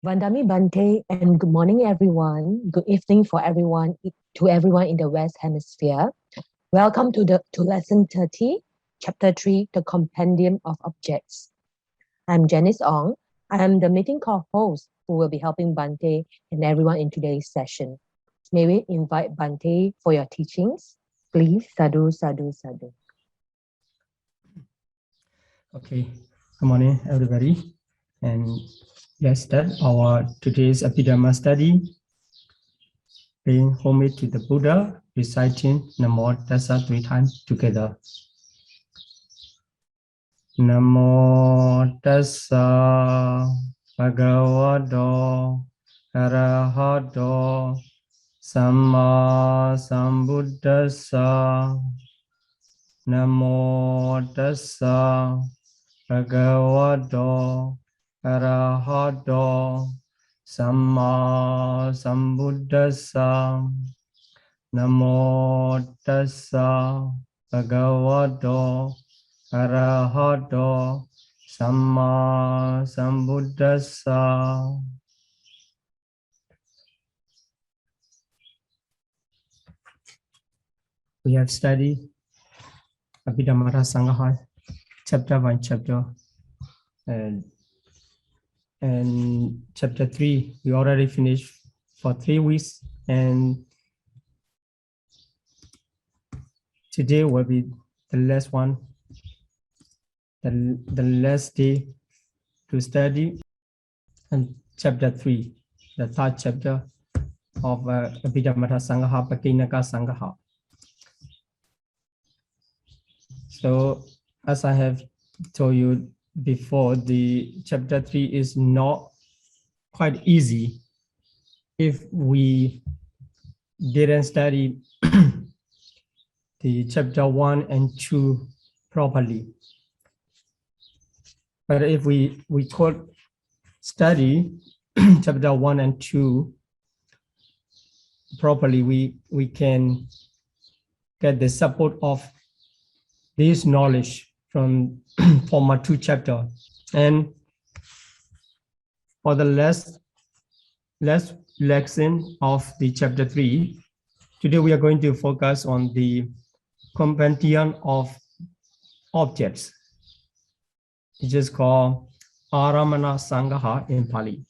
Vandami Bante, and good morning, everyone. Good evening for everyone to everyone in the West Hemisphere. Welcome to lesson 30, chapter 3, the Compendium of Objects. I'm Janice Ong. I am the meeting co-host who will be helping Bante and everyone in today's session. May we invite Bante for your teachings? Please, Sādhu, Sādhu, Sādhu. Okay, good morning, everybody. And let's start our today's Abhidhamma study, paying homage to the Buddha, reciting Namo Tassa 3 times together. Namo Tassa Bhagavato Arahato Samma Sambuddhassa. Namo Tassa Bhagavato Arahato Samma Sambuddhassa. Namo Tassa Bhagavato Arahato Samma Sambuddhassa. We have studied Abhidhamma Sangha, chapter 1, and chapter 3 we already finished for 3 weeks, and today will be the last one, the last day to study, and chapter 3, the third chapter of Abhidhamma Sangha, Pakinaka Sangha. So, as I have told you before, the chapter 3 is not quite easy if we didn't study the chapter 1 and 2 properly. But if we could study chapter 1 and 2 properly, we can get the support of this knowledge from former 2 chapters. And for the last lesson of the chapter 3, today we are going to focus on the Compendium of Objects, which is called Aramana Sangha in Pali.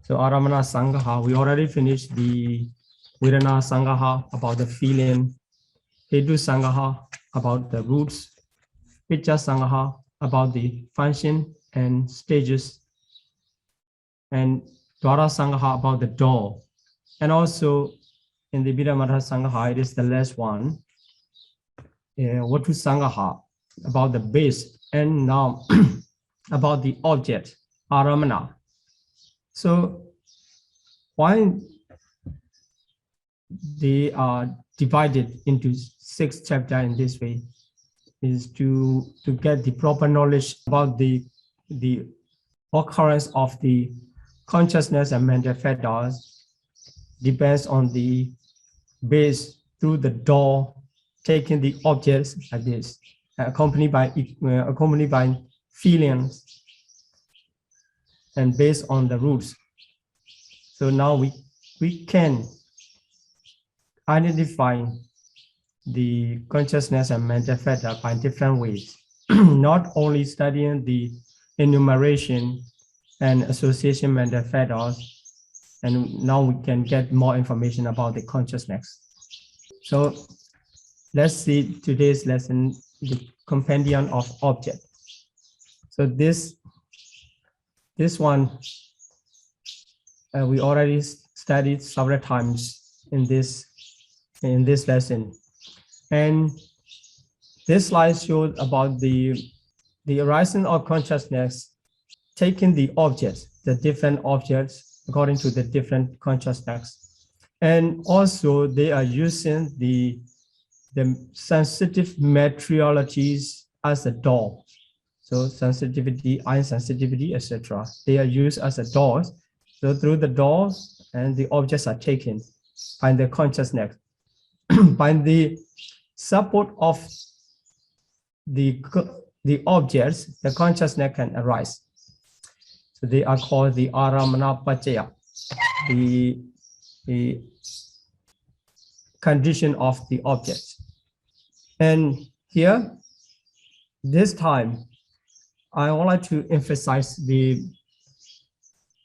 So Aramana Sangha, we already finished the Vedana Sangha about the feeling, Hetu Sangha about the roots, Picha Sangha about the function and stages, and Dwara Sangha about the door. And also in the Abhidhamma Sangha, it is the last one, Vatu Sangha about the base, and now about the object, Aramana. So why they are divided into 6 chapters in this way is to get the proper knowledge about the occurrence of the consciousness and mental factors depends on the base through the door, taking the objects like this, accompanied by feelings, and based on the roots. So now we can identify the consciousness and mental factor by different ways, not only studying the enumeration and association mental factors, and now we can get more information about the consciousness. So let's see today's lesson, the Compendium of Objects. So this one we already studied several times in this lesson, and this slide shows about the arising of consciousness, taking the objects, the different objects according to the different consciousness, and also they are using the sensitive materialities as a door. So sensitivity, insensitivity, etc. They are used as a doors. So through the doors, and the objects are taken by the consciousness. By the support of the objects, the consciousness can arise. So So they are called the Aramana Pachaya, the condition of the object. And here, this time, I would like to emphasize the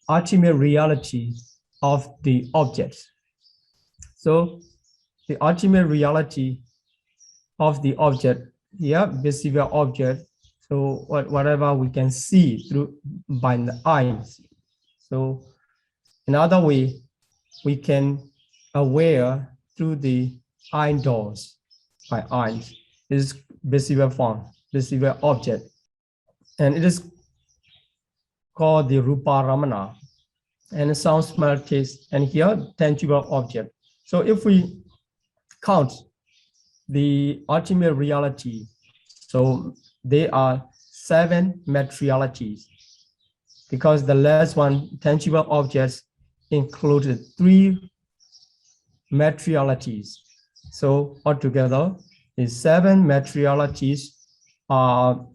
ultimate reality of the object. So the ultimate reality of the object here, visible object. So whatever we can see through by the eyes. So another way, we can aware through the eye doors by eyes. It is visible form, visible object. And it is called the Rupa Ramana. And sound, smell, taste, and here tangible object. So if we count the ultimate reality, so there are 7 materialities, because the last one, tangible objects, included 3 materialities. So altogether, the 7 materialities are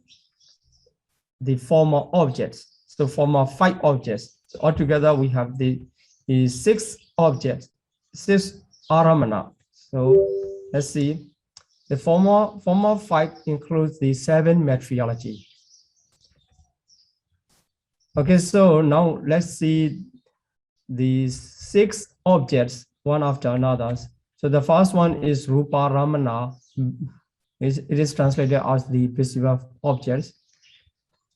the former objects. So former 5 objects. So altogether, we have the 6 objects, 6 aramana. So let's see. The former 5 includes the 7 materiality. Okay, so now let's see these 6 objects one after another. So the first one is Rupa Ramana. It is translated as the visible objects.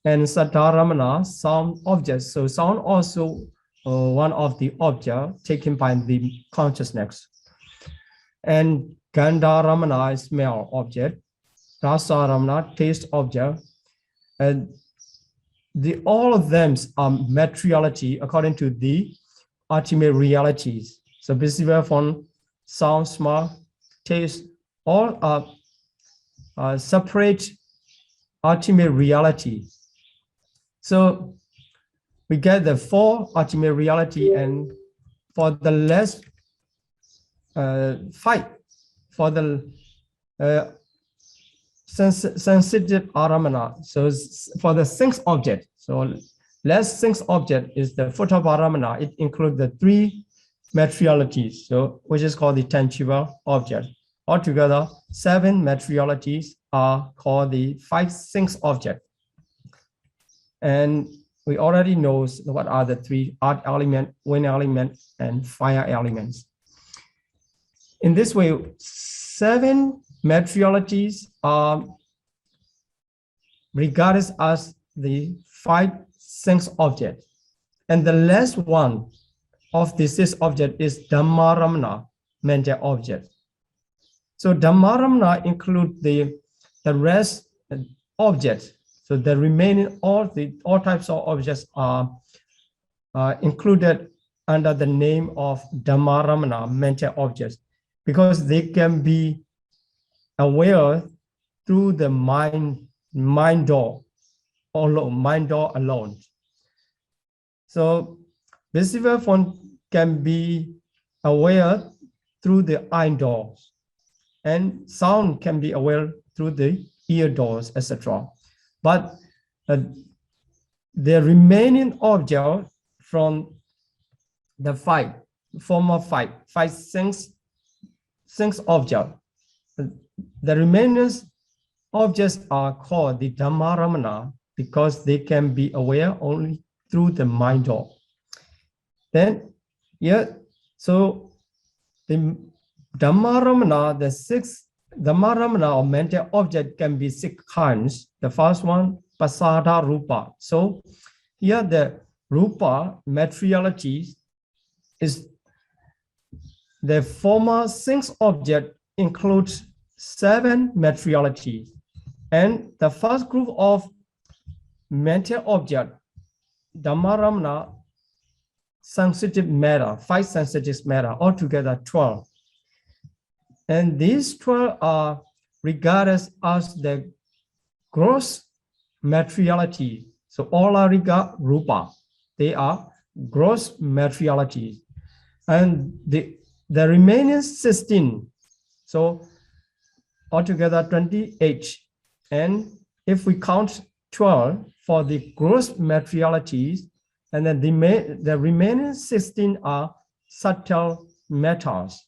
And Sataramana, sound objects. So sound also one of the objects taken by the consciousness. And Gandharamana is smell object. Rasaramana, taste object. And all of them are materiality according to the ultimate realities. So visible form, sound, smell, taste, all are separate ultimate reality. So we get the 4 ultimate reality, and for the last 5, for the sensitive aramana, so for the 6th object, so last 6th object is the photoparamana. It includes the 3 materialities, so which is called the tangible object. Altogether, 7 materialities are called the 5 6th object. And we already know what are the 3 earth element, wind element, and fire elements. In this way, 7 materialities are regarded as the 5 6th object. And the last one of the 6th object is Dhammaramana, mental object. So Dhammaramana includes the rest objects. So the remaining all types of objects are included under the name of Dhammaramana, mental objects, because they can be aware through the mind door alone. So visible form can be aware through the eye doors, and sound can be aware through the ear doors, etc. But the remaining object from the former 5 6 object, the remaining objects are called the Dhammaramana because they can be aware only through the mind door. Then, so the Dhammaramana, the 6th Dhammaramana or mental object can be 6 kinds. The first one, Pasada Rupa. So here the Rupa materiality is the former 6th object includes 7 materialities. And the first group of mental object, Dhammaramana, sensitive matter, 5 sensitive matter, altogether 12. And these 12 are regarded as the gross materiality. So all are regard Rupa. They are gross materialities. And the remaining 16, so altogether 28. And if we count 12 for the gross materialities, And then the remaining 16 are subtle matters.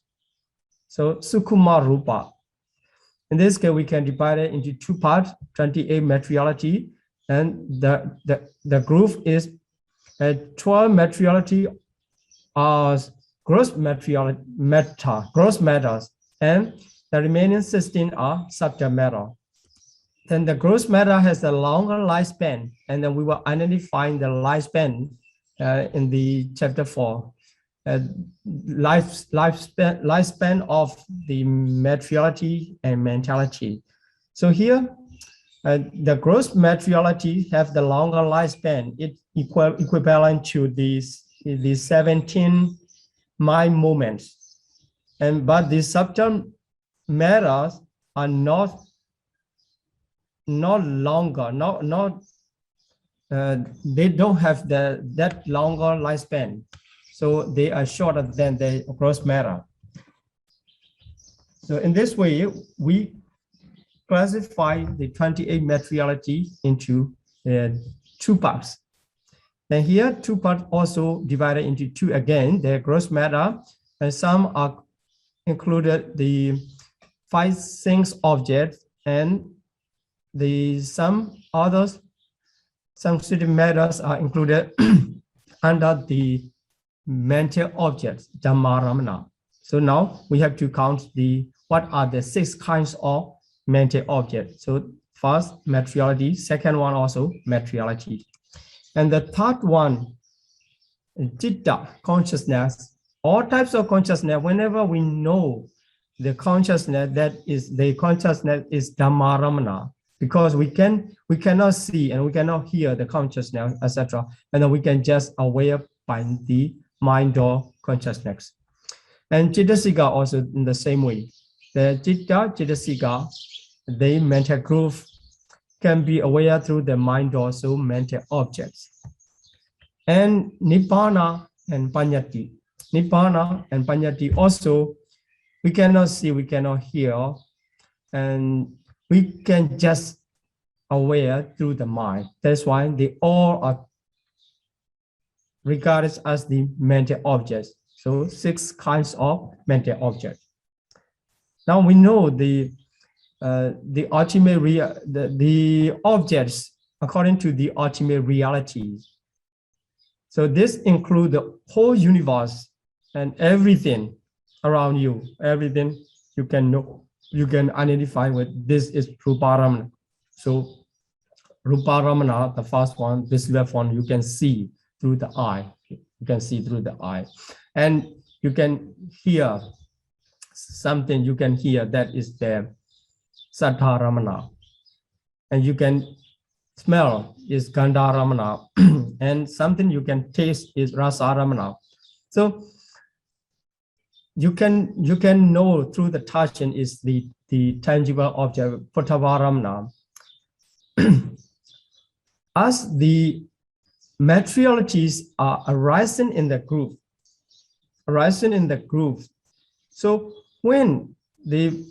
So Sukkuma Rupa. In this case, we can divide it into two parts, 28 materiality, and the group is 12 materiality are gross materiality gross matters, and the remaining 16 are subtle matter. Then the gross matter has a longer lifespan, and then we will identify the lifespan in the chapter 4. Lifespan of the materiality and mentality. So here, the gross materiality have the longer lifespan. It equivalent to the 17 mind movements, but the subtle matters are not longer, they don't have that longer lifespan, so they are shorter than the gross matter. So in this way, we classify the 28 materiality into two parts. Then here, two parts also divided into two again, the gross matter, and some are included the 5 things objects, and some others, some sensitive matters are included under the mental objects, Dhammaramana. So now we have to count what are the 6 kinds of mental objects. So first, materiality, second one also materiality. And the third one, Citta, consciousness. All types of consciousness, whenever we know the consciousness, the consciousness is Dhammaramana, because we cannot see and we cannot hear the consciousness, etc. And then we can just aware by the mind or consciousness. And Cittasika also in the same way. The Citta, Cittasika, the mental group can be aware through the mind also mental objects. And Nibbana and Panyati. Nibbana and Panyati also, we cannot see, we cannot hear, and we can just aware through the mind. That's why they all are regarded as the mental objects. So 6 kinds of mental objects. Now we know the ultimate the objects according to the ultimate reality. So this includes the whole universe and everything around you, everything you can know, you can identify with. This is Ruparamana. So Ruparamana, the first one, visible form, you can see through the eye. You can see through the eye, and you can hear something. You can hear, that is the Sattharamana, and you can smell is Gandharamana, and something you can taste is Rasaramana. So you can know through the touching is the tangible object, Potavaramana. As the materialities are arising in the group, so when the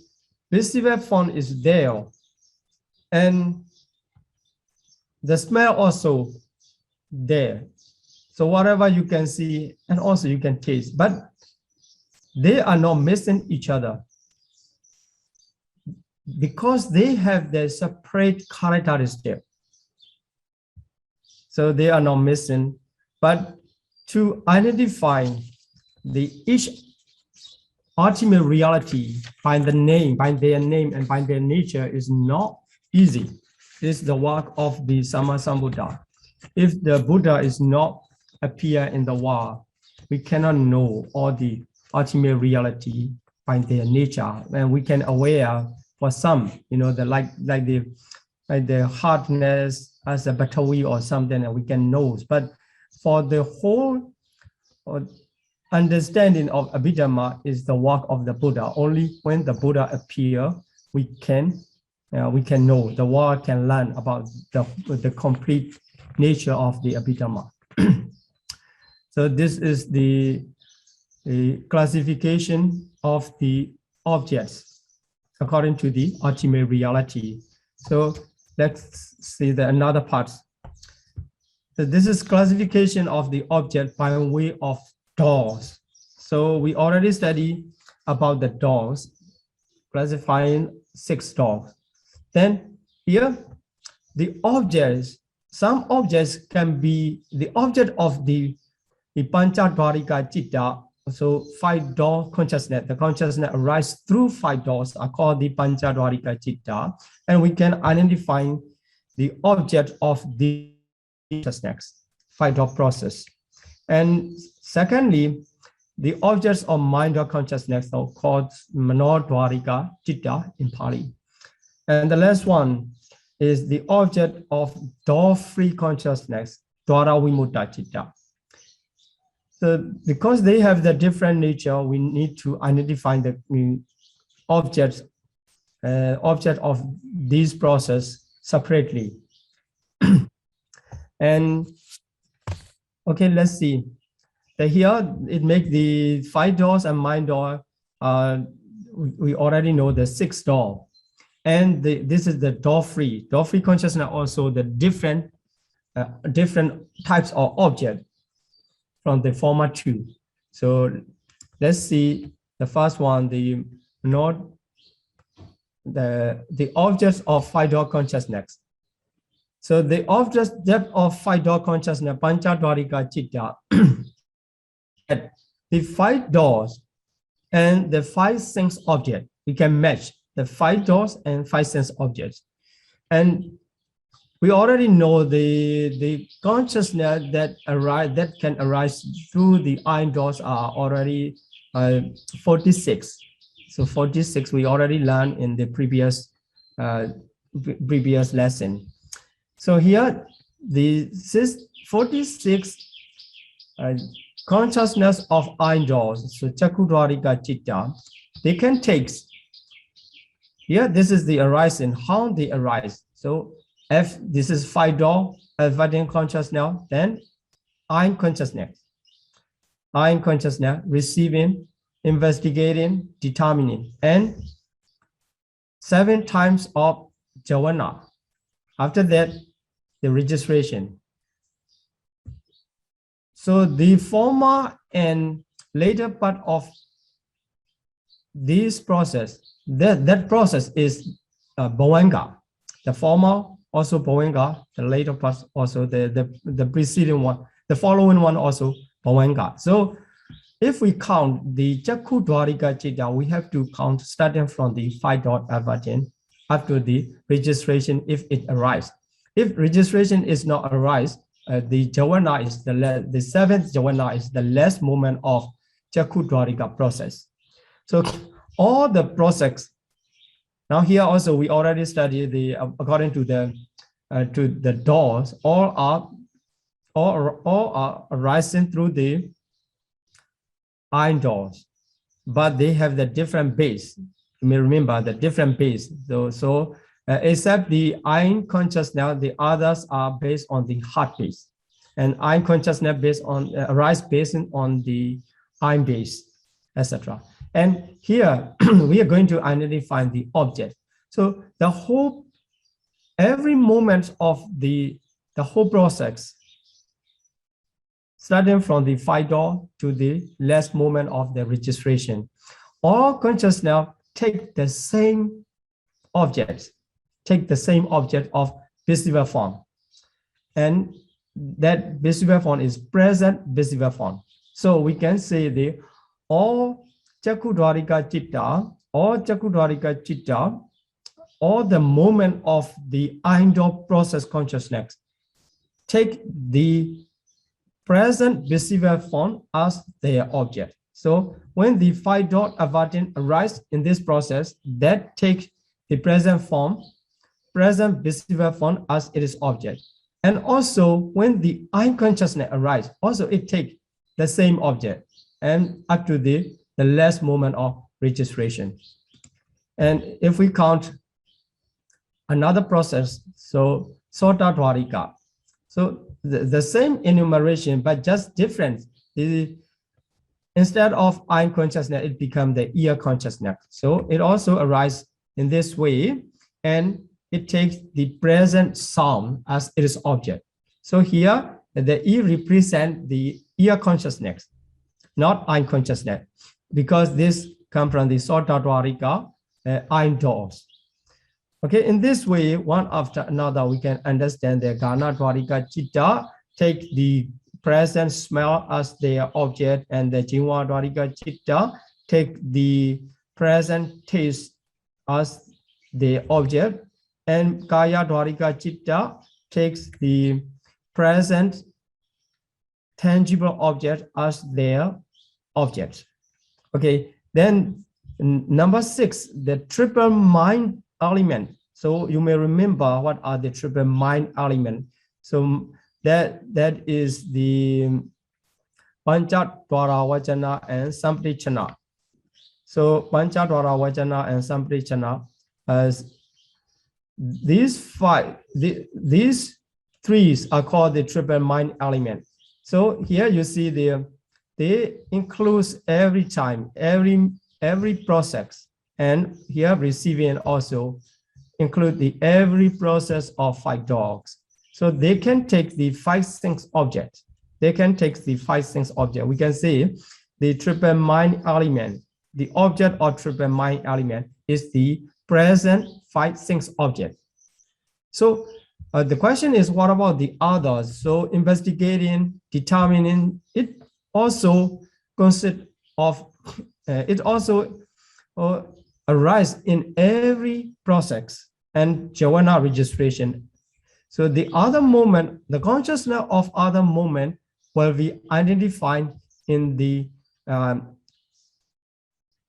visible form is there, and the smell also there, so whatever you can see and also you can taste, but they are not missing each other because they have their separate characteristic. So they are not missing, but to identify each ultimate reality by their name and by their nature is not easy. This is the work of the Sammasambuddha. If the Buddha is not appear in the world, we cannot know all the ultimate reality by their nature, and we can aware for some, like the hardness as a battery or something, and we can know. But for the whole understanding of Abhidhamma is the work of the Buddha. Only when the Buddha appear, we can know. The world can learn about the complete nature of the Abhidhamma. So this is the classification of the objects according to the ultimate reality. So let's see another part. So this is classification of the object by way of doors. So we already studied about the doors, classifying 6 doors. Then here, the objects, some objects can be the object of the Panchadvarika Chitta, so 5 door consciousness. The consciousness arises through 5 doors are called the Panchadvarika Chitta, and we can identify the object of the consciousness, 5 door process. And secondly, the objects of mind or consciousness are called Manodvarika Chitta in Pali. And the last one is the object of door-free consciousness, Dwara Vimutta Chitta. So because they have the different nature, we need to identify the object of these process separately. And okay, let's see. Here it makes the 5 doors and mind door. We already know the 6 door, and this is the door-free. Door-free consciousness also the different types of object from the former 2. So let's see the first one, the objects of 5 door consciousness. So the objects depth of 5 door consciousness, Panchadvarika Chitta, the 5 doors and the 5 sense object. We can match the 5 doors and 5 sense objects. And we already know the consciousness that can arise through the iron doors are already 46. So 46 we already learned in the previous lesson. So here the 46 consciousness of iron doors, so Chakudvarika Chitta, they can take. Here this is the arising, how they arise. So if this is 5 door Abhidhamma consciousness, then iron consciousness, receiving, investigating, determining, and 7 times of Javana. After that, the registration. So the former and later part of this process, that process is Bhavanga. The former also Bhavanga, the later part also the preceding one, the following one also Bhavanga. So if we count the Chakudvarika Chitta, we have to count starting from the 5 dot Abhidhamma up to the registration if it arises. If registration is not arise, the Javana is the 7th Javana is the last moment of Chakudvarika process. So all the process. Now here also we already studied the according to the doors, all are arising through the iron doors, but they have the different base. You may remember the different base. So except the iron consciousness, the others are based on the heart base, and iron consciousness based on arise based on the iron base, etc. And here we are going to identify the object. So every moment of the whole process, starting from the 5 door to the last moment of the registration, all consciousness take the same objects, of visible form, and that visible form is present visible form. So we can say all Chakudvarika Chitta, all the moment of the iron door process consciousness take the present visible form as their object. So when the 5 dot Abhidhamma arise in this process, that takes the present visible form as it is object. And also when the iron consciousness arise, also it takes the same object and up to the last moment of registration. And if we count another process, so Sotadvarika, so the same enumeration but just different. Instead of iron consciousness, it becomes the ear consciousness. So it also arises in this way, and it takes the present sound as its object. So here the E represent the ear consciousness, not eye consciousness, because this comes from the Sotadwarika eye doors. Okay, in this way, one after another, we can understand the Ganadwarika Chitta take the present smell as their object, and the Jinwadwarika Chitta take the present taste as the object, and Kaya Dwarika Chitta takes the present tangible object as their object. Okay, then number 6, the triple mind element. So you may remember what are the triple mind element. So that is the Panchadwara Vajana and Samprichana. So Panchadwara Vajana and Samprichana, as these three are called the triple mind element. So here you see they include every time, every process, and here receiving also include the every process of 5 dogs. So they can take the 5 things object. They can take the 5 things object. We can say the triple mind element, the object of triple mind element is the present 5 things object. So the question is, what about the others? So investigating, determining, it also consists of, it also arises in every process and jhana registration. So the other moment, the consciousness of other moment will be identified in the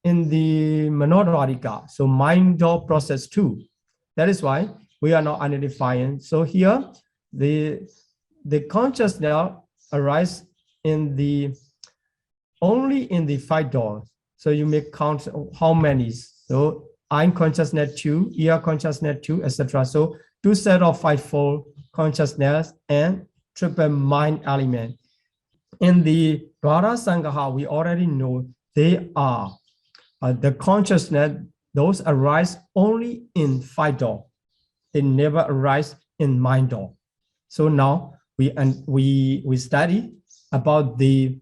Manodwarika, so mind door process 2. That is why we are not identifying. So here, the consciousness arises in the only in the 5 doors. So you may count how many. So eye consciousness 2, ear consciousness 2, etc. So 2 set of 5-fold consciousness and triple mind element. In the Dwara Sangaha, we already know they are the consciousness, those arise only in 5 door. They never arise in mind door. So now we study about the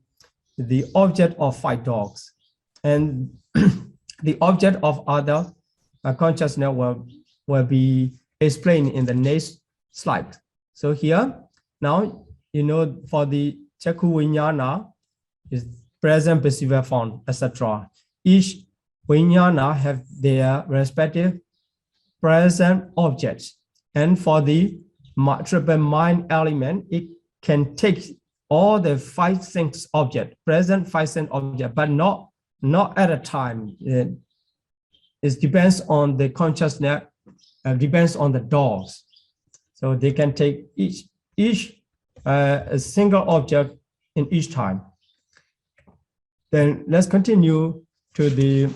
object of 5 dogs, and the object of other consciousness will be explained in the next slide. So here now, you know, for the Chakku Vinyana is present perceiver form, etc. Each Vinyana have their respective present objects, and for the triple mind element, it can take all the 5 things object, present 5 things object, but not at a time. It depends on the consciousness, depends on the doors. So they can take each a single object in each time. Then let's continue to the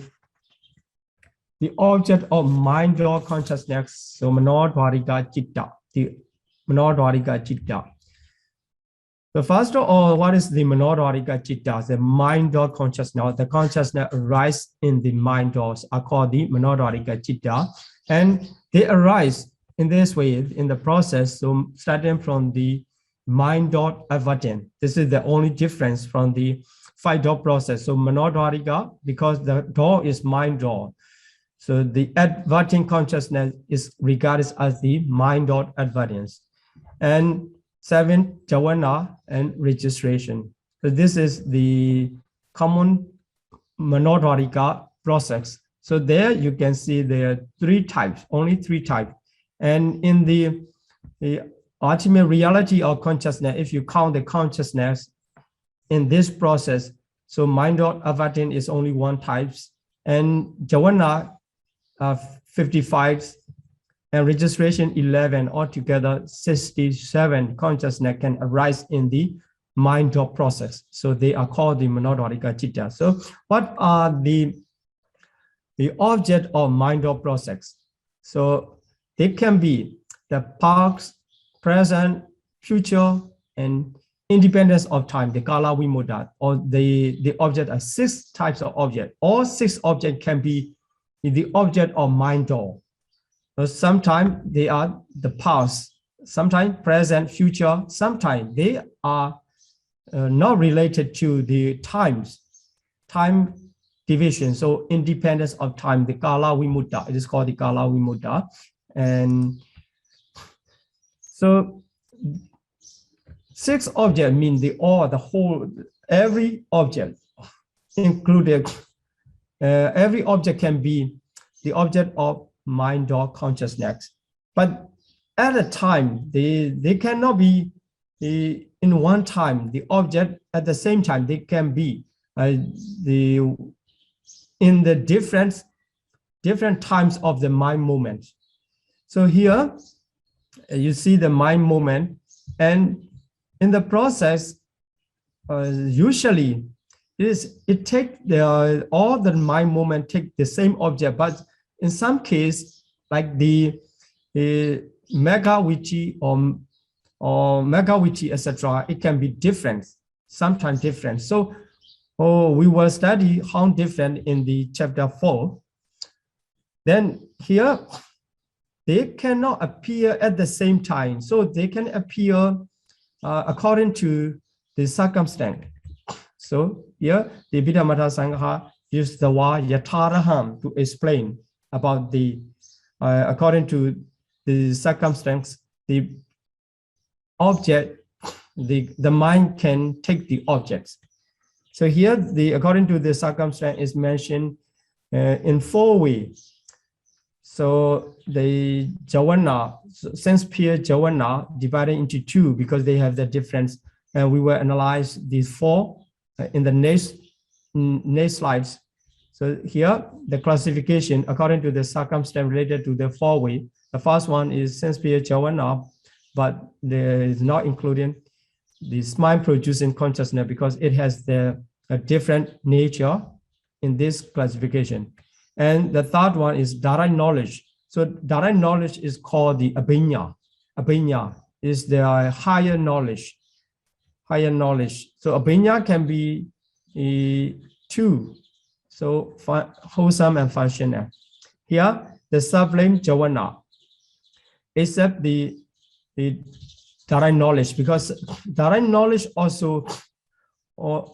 object of mind door consciousness. So Manodwarika Chitta, the Manodwarika Chitta. So first of all, what is the Manodwarika Chitta? The mind door consciousness. The consciousness arise in the mind doors are called the Manodwarika Chitta, and they arise in this way in the process. So starting from the mind door advertent. This is the only difference from the 5 door process. So Manodwarika, because the door is mind door. So the adverting consciousness is regarded as the mind door advertence. And 7, jhana and registration. So this is the common Manodwarika process. So there you can see there are 3 types, only 3 types. And in the ultimate reality of consciousness, if you count the consciousness in this process, so mind dot avatin is only 1 type, and jhana 55, and registration 11, altogether 67 consciousness can arise in the mind dot process. So they are called the Manodwarika Chitta. So what are the object of mind dot process? So they can be the past, present, future, and independence of time, the Kala Vimoda, or the object are 6 types of object. All 6 objects can be the object of mind door. Sometimes they are the past, sometimes present, future, sometimes they are not related to the time division. So independence of time, the Kala Vimutta, it is called the Kala Vimutta. And so 6 objects mean the whole, every object included, every object can be the object of mind or consciousness. But at a time, they cannot be in one time, the object at the same time, they can be in the different times of the mind movement. So here you see the mind movement, and in the process, usually it take all the mind movement take the same object, but in some case, like the Megawiti or Megawiti, etc., it can be different, sometimes different. So we will study how different in the chapter 4. Then here, they cannot appear at the same time. So they can appear according to the circumstance. So here, the Abhidhamma Sangha used the word yataraham to explain about the, according to the circumstance, the object, the mind can take the objects. So here, according to the circumstance is mentioned in 4 ways. So the Jawana, sense peer Jawana, divided into 2 because they have the difference. And we will analyze these 4 in the next slides. So here, the classification according to the circumstance related to the 4 way. The first one is sense peer Jawana, but there is not including this mind producing consciousness because it has a different nature in this classification. And the third one is direct knowledge. So direct knowledge is called the Abhinya. Abhinya is the higher knowledge. Higher knowledge. So Abhinya can be 2. So wholesome and functional. Here, the sublime Javana, except the direct knowledge, because direct knowledge also, or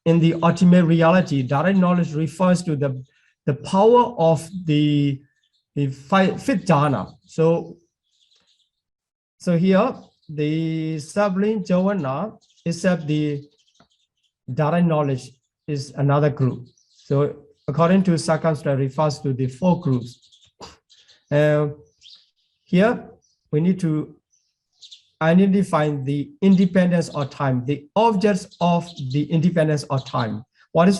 in the ultimate reality, direct knowledge refers to the power of the 5th jhana. So here, the sublime Javana, except the direct knowledge, is another group. So according to circumstance, refers to the 4 groups. Here, we need to identify the independence of time, the objects of the independence of time. What is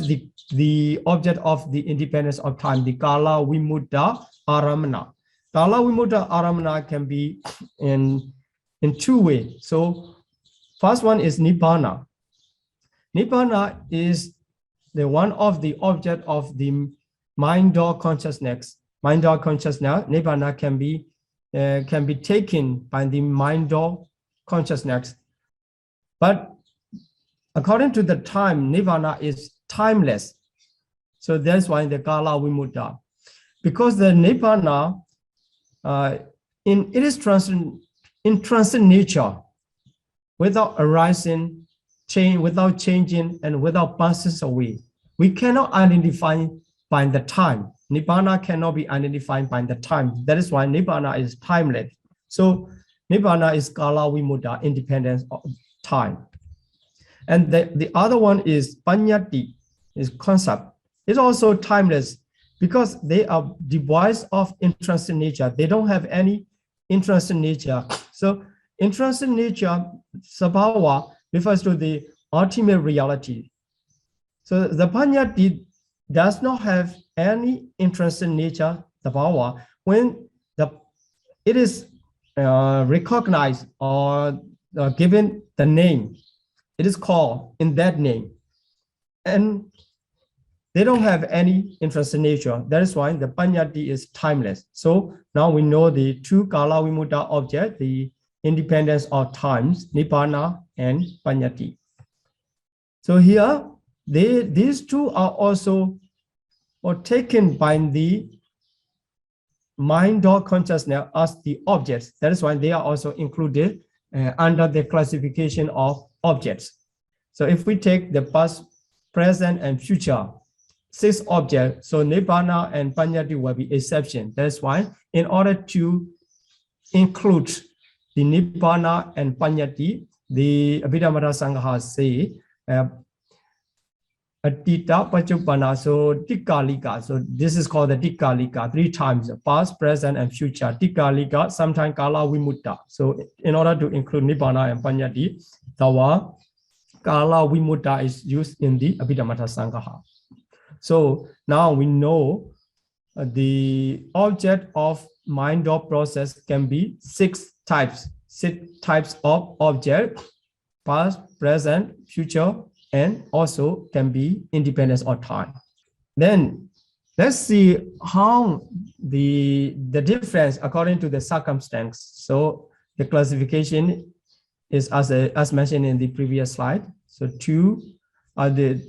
the object of the independence of time? The Kala Vimutta Aramana. Kala Vimutta Aramana can be in 2 ways. So first one is Nibbana. Nibbana is the one of the object of the mind or consciousness. Mind or consciousness, Nibbana can be taken by the mind or consciousness. But according to the time, Nibbana is timeless. So that's why the Kala Vimutta. Because the Nibbana, it is in transcend nature, without arising, without changing, and without passing away. We cannot identify by the time. Nibbana cannot be identified by the time. That is why Nibbana is timeless. So Nibbana is Kala Vimutta, independence of time. And the other one is Panyati, is concept. It's also timeless because they are devoid of intrinsic nature. They don't have any intrinsic nature. So intrinsic nature, Sabhava, refers to the ultimate reality. So the Panyati does not have any intrinsic nature, Sabhava, when it is recognized or given the name. It is called in that name. And they don't have any intrinsic nature. That is why the Panyati is timeless. So now we know the 2 Kala Vimutta objects, the independence of times, Nibbana and Panyati. So here, these 2 are also taken by the mind or consciousness as the objects. That is why they are also included under the classification of objects. So if we take the past, present, and future, 6 objects, so Nibbana and Pannadhikalankara will be exception. That's why in order to include the Nibbana and Pannadhikalankara, the Abhidhamma Sangha say Atita Pachupana, so Tikalika. So this is called the Tikalika, 3 times, past, present, and future. Tikalika, sometimes Kala Vimutta. So in order to include Nibbana and Pannadhikalankara, Tawa Kala Vimutta is used in the Abhidhamma Sangha. So now we know the object of mind or process can be 6 types of object, past, present, future, and also can be independence or time. Then let's see how the difference according to the circumstance. So the classification is as mentioned in the previous slide. So 2 are the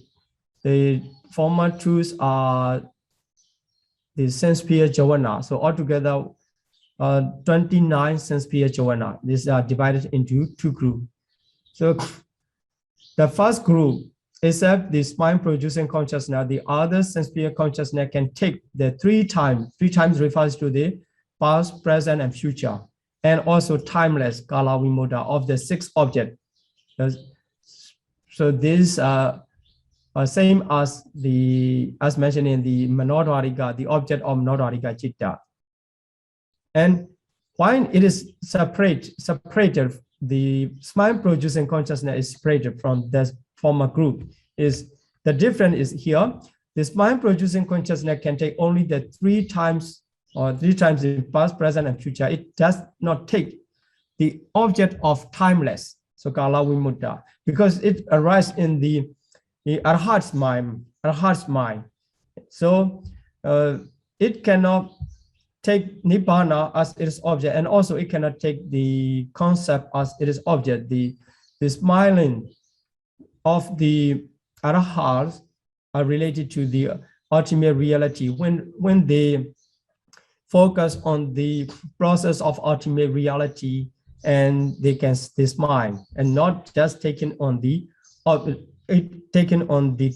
former 2s are the sense sphere jhana. So altogether 29 sense sphere jhana. These are divided into 2 groups. So the first group, except the spine producing consciousness, the other sense sphere consciousness can take the 3 times. 3 times refers to the past, present, and future, and also timeless kala vimutta of the 6 objects. So these are same as mentioned in the Manodharika, the object of Manodharika Chitta. And why it is separated, the spine producing consciousness is separated from the former group, is the difference is here. The spine producing consciousness can take only the 3 times in past, present, and future. It does not take the object of timeless, so kala vimutta, because it arises in the arhat's mind. So it cannot take nibbana as its object, and also it cannot take the concept as its object. The smiling of the arhats are related to the ultimate reality. When they focus on the process of ultimate reality, and they smile, and not just taken on the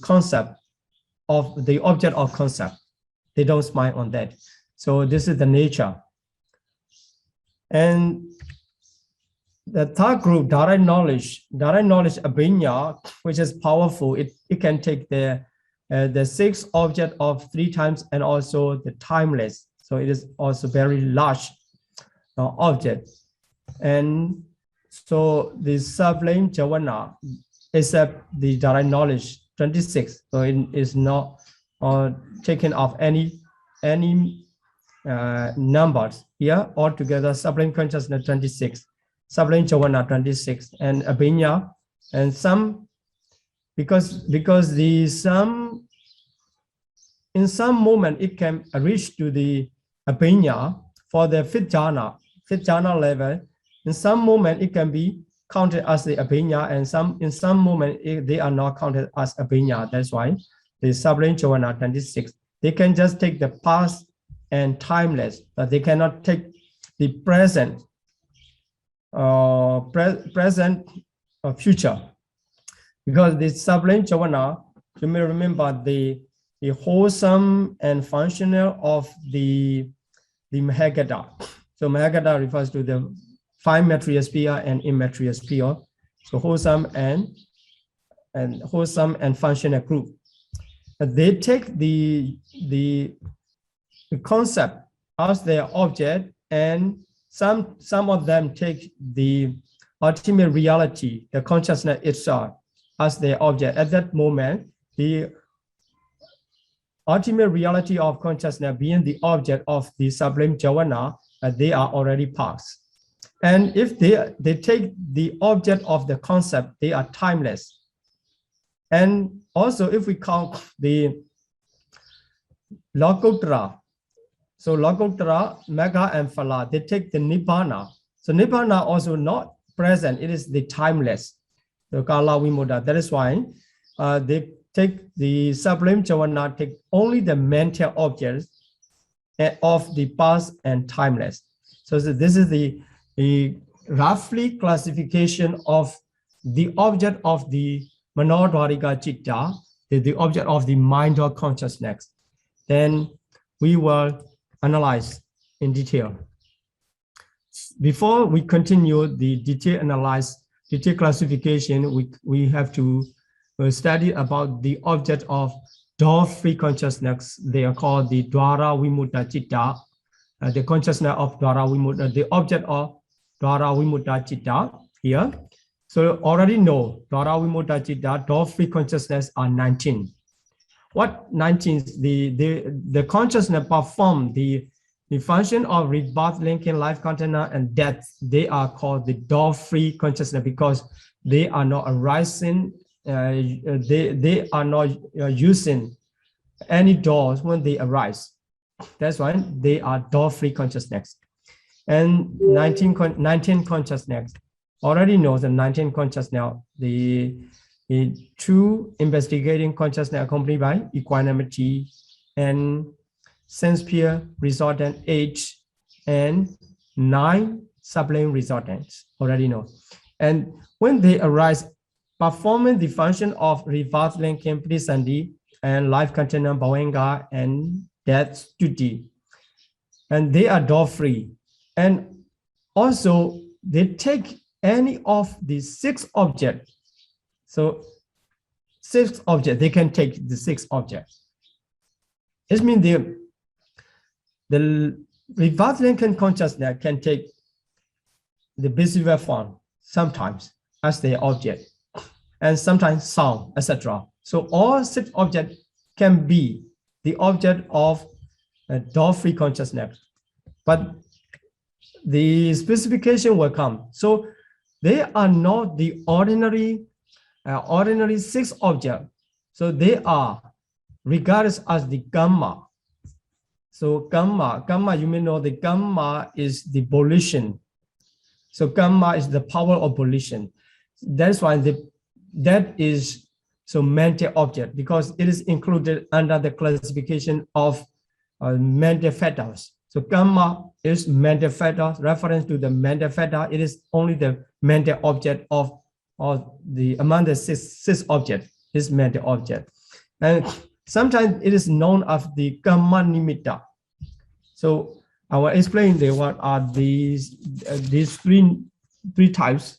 concept of the object of concept. They don't smile on that. So this is the nature. And the third group, direct knowledge abhinya, which is powerful. It can take the 6 object of 3 times, and also the timeless. So it is also very large object. And so the sublime jhana, except the direct knowledge 26, so it is not taken of any numbers here. Altogether sublime consciousness 26, sublime jhana 26, and abhinya, and some, because the some in some moment it can reach to the abhinya for the fifth jhana level. In some moment it can be counted as the abhinya, and in some moment they are not counted as abhinya. That's why the sublime jhana 26, they can just take the past and timeless, but they cannot take the present future, because the sublime jhana, you may remember the wholesome and functional of the Mahagata. So Mahagata refers to the 5 material sphere and immaterial sphere. So wholesome and functional group. They take the concept as their object, and some of them take the ultimate reality, the consciousness itself, as their object. At that moment, the ultimate reality of consciousness being the object of the sublime jhana, they are already past. And if they take the object of the concept, they are timeless. And also if we count the Lokuttara, so Lokuttara, Magga, and Phala, they take the Nibbana. So Nibbana also not present, it is the timeless, the Kala Vimutta. That is why they take the sublime jhana, take only the mental objects, of the past and timeless. So this is the roughly classification of the object of the Manodwarika Chitta, the object of the mind or consciousness. Then we will analyze in detail. Before we continue the detailed classification, we have to study about the object of door-free consciousness. They are called the Dwara Vimutta Chitta, the consciousness of Dwara Vimutta, the object of Dwara Vimutta Chitta here. So already know Dwara Vimutta Chitta, door-free consciousness are 19. What 19? The consciousness perform the function of rebirth, linking, life container, and death. They are called the door-free consciousness because they are not arising. They are not using any doors when they arise. That's why they are door-free consciousness. And 19 consciousness. Already know the 19 consciousness, the true investigating consciousness accompanied by equanimity and sense pure resultant age and 9 sublime resultants. Already know. And when they arise, performing the function of rebirth, linking, prisandi, and life container, bhavenga, and death duty. And they are door-free. And also, they take any of the 6 objects. So 6 objects, they can take the 6 objects. This means the rebirth, linking consciousness can take the visible form sometimes as their object, and sometimes sound, etc. So all 6 objects can be the object of a door-free consciousness, but the specification will come. So they are not the ordinary 6 objects. So they are regarded as the Kamma. So Kamma, you may know the Kamma is the volition. So Kamma is the power of volition. That's why that is so mental object, because it is included under the classification of mental fetters. So Kamma is mental fetter, reference to the mental fetter. It is only the mental object of the among the six objects is mental object. And sometimes it is known as the Kamma Nimitta. So I will explain what are these three types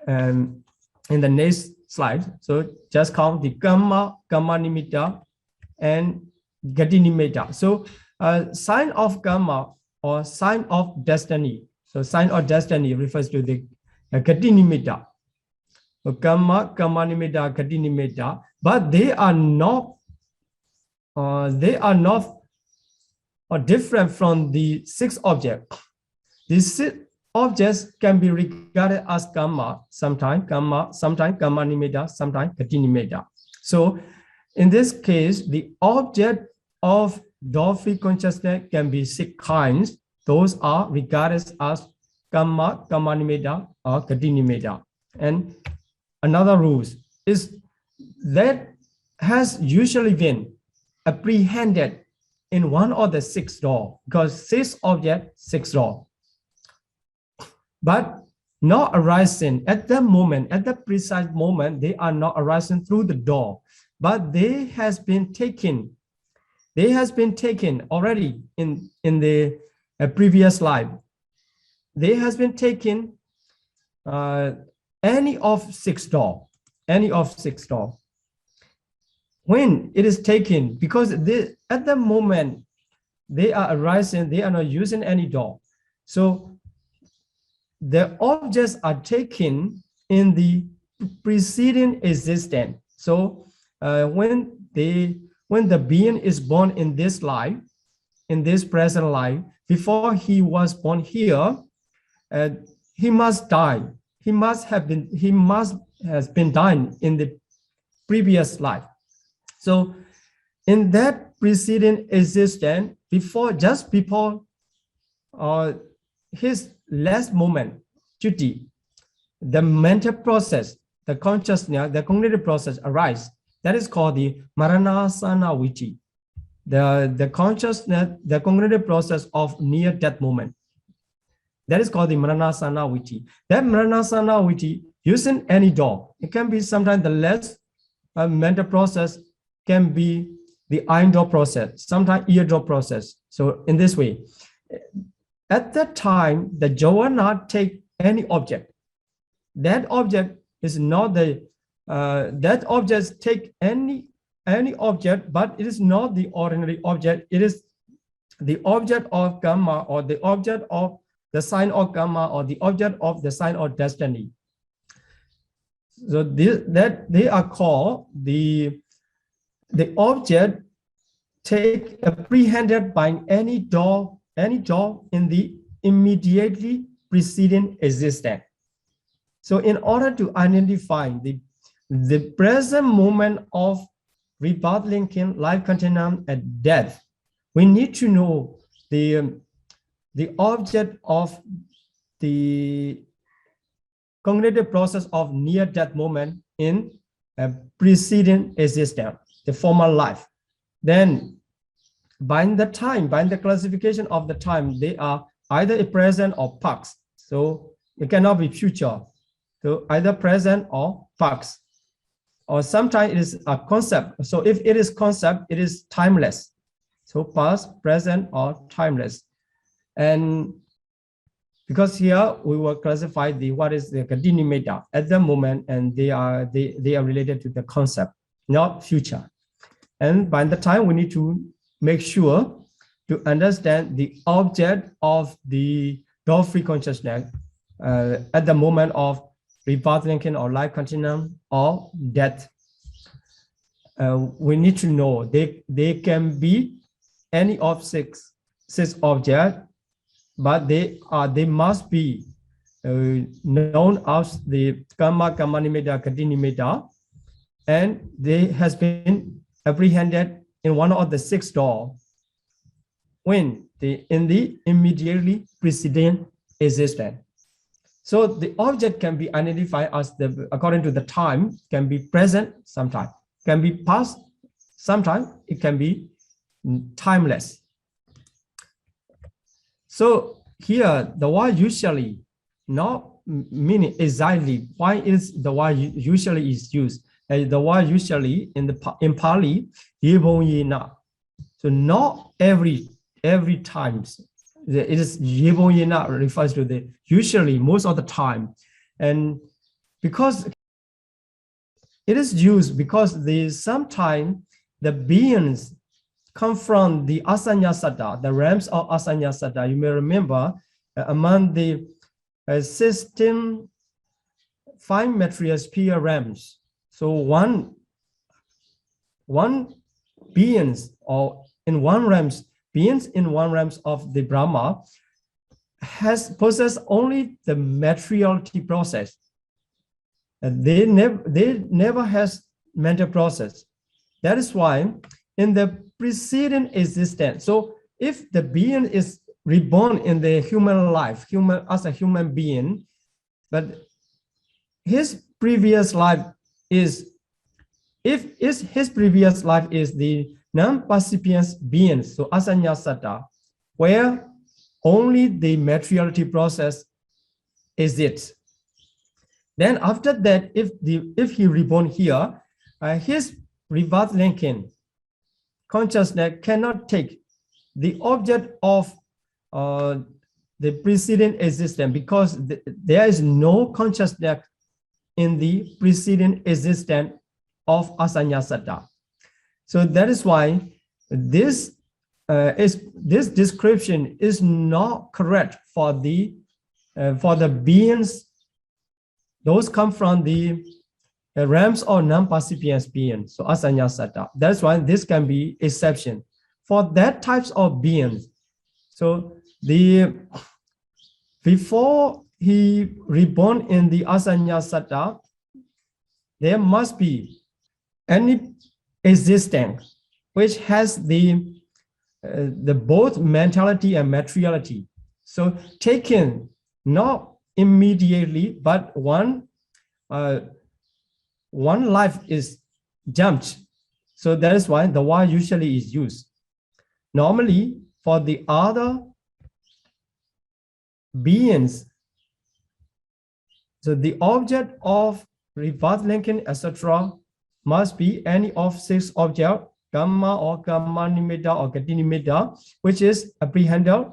in the next slide. So just count the Kamma Nimitta, and Gati Nimitta. So sign of Kamma or sign of destiny. So sign of destiny refers to the Gati Nimitta. So Kamma Nimitta, Gati Nimitta, but they are not different from the 6 objects. These 6 objects can be regarded as Kamma, sometimes Kamma Nimitta, sometimes Gati Nimitta. So in this case, the object of door-free consciousness can be 6 kinds. Those are regarded as Kamma Nimitta, or Gati Nimitta. And another rule is that has usually been apprehended in one of the 6 doors, because 6 objects, 6 doors. But not arising at the moment, at the precise moment, they are not arising through the door, but they has been taken already in the previous slide. They has been taken any of 6 doors, When it is taken, because at the moment they are arising, they are not using any door. So the objects are taken in the preceding existence. So when the being is born in this life, in this present life, before he was born here, he must die. He must has been dying in the previous life. So in that preceding existence, just before his last moment, duty, the mental process, the consciousness, the cognitive process arise. That is called the Maranasana Viti. the consciousness, the cognitive process of near-death moment. That is called the Maranasana Viti. That Maranasana Viti, using any door, it can be sometimes the less mental process can be the eye door process, sometimes ear door process. So in this way, at that time, the Jawa not take any object. That object is not the, that object take any object, but it is not the ordinary object. It is the object of karma, or the object of the sign of karma, or the object of the sign of destiny. So that they are called the object take apprehended by any door in the immediately preceding existence. So in order to identify the present moment of rebirth, linking, life continuum, and death, we need to know the object of the cognitive process of near-death moment in a preceding existence, the former life. Then by the classification of the time, they are either a present or past. So it cannot be future. So either present or past. Or sometimes it is a concept. So if it is concept, it is timeless. So past, present, or timeless. And because here we will classify what is the kadinimeta at the moment, and they are related to the concept, not future. And by the time we need to make sure to understand the object of the door-free consciousness at the moment of rebirth, linking, or life continuum, or death. We need to know they can be any of six objects, but they must be known as the karma, karmanimeta, kadinimeta, and they has been apprehended in one of the six doors in the immediately preceding existence. So the object can be identified as according to the time, can be present sometime, can be past sometime, it can be timeless. So here the word usually, not meaning exactly why is the word usually is used. The word usually in Pali, yebonyena. So not every times. It is yebonyena refers to the usually, most of the time. And because it is used because sometimes the beings come from the asanyasata, the realms of asanyasata. You may remember among the 16 fine material sphere realms. So one beings or in one realms, beings in one realms of the Brahma possess only the materiality process. And they never has mental process. That is why in the preceding existence, so if the being is reborn in the human life, as a human being, but his previous life is, his previous life is the non-percipient being, so asanyasata, where only the materiality process is it. Then after that, if he reborn here, his rebirth linking consciousness cannot take the object of the preceding existence, because there is no consciousness in the preceding existence of asanyasata. So that is why this description is not correct for the beings. Those come from the realms or non-percipient beings, so asanyasata. That's why this can be exception for that types of beings. So before he reborn in the asanyasata, there must be any existence which has the both mentality and materiality. So taken not immediately, but one life is jumped. So that is why the word usually is used. Normally, for the other beings, so the object of reverse linking, etc., must be any of 6 objects, gamma or gamma nimitta or gati nimitta, which is apprehended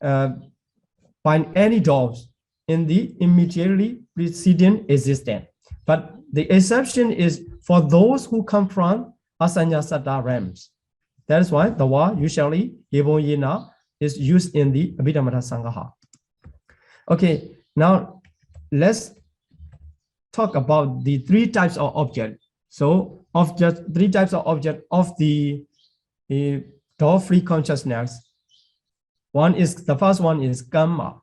by any doors in the immediately preceding existence. But the exception is for those who come from asanya satta realms. That is why the word usually yebon yena is used in the Abhidhamma Sangaha. Okay, now let's talk about the 3 types of object. So, of just 3 types of object of the door-free consciousness. The first one is gamma.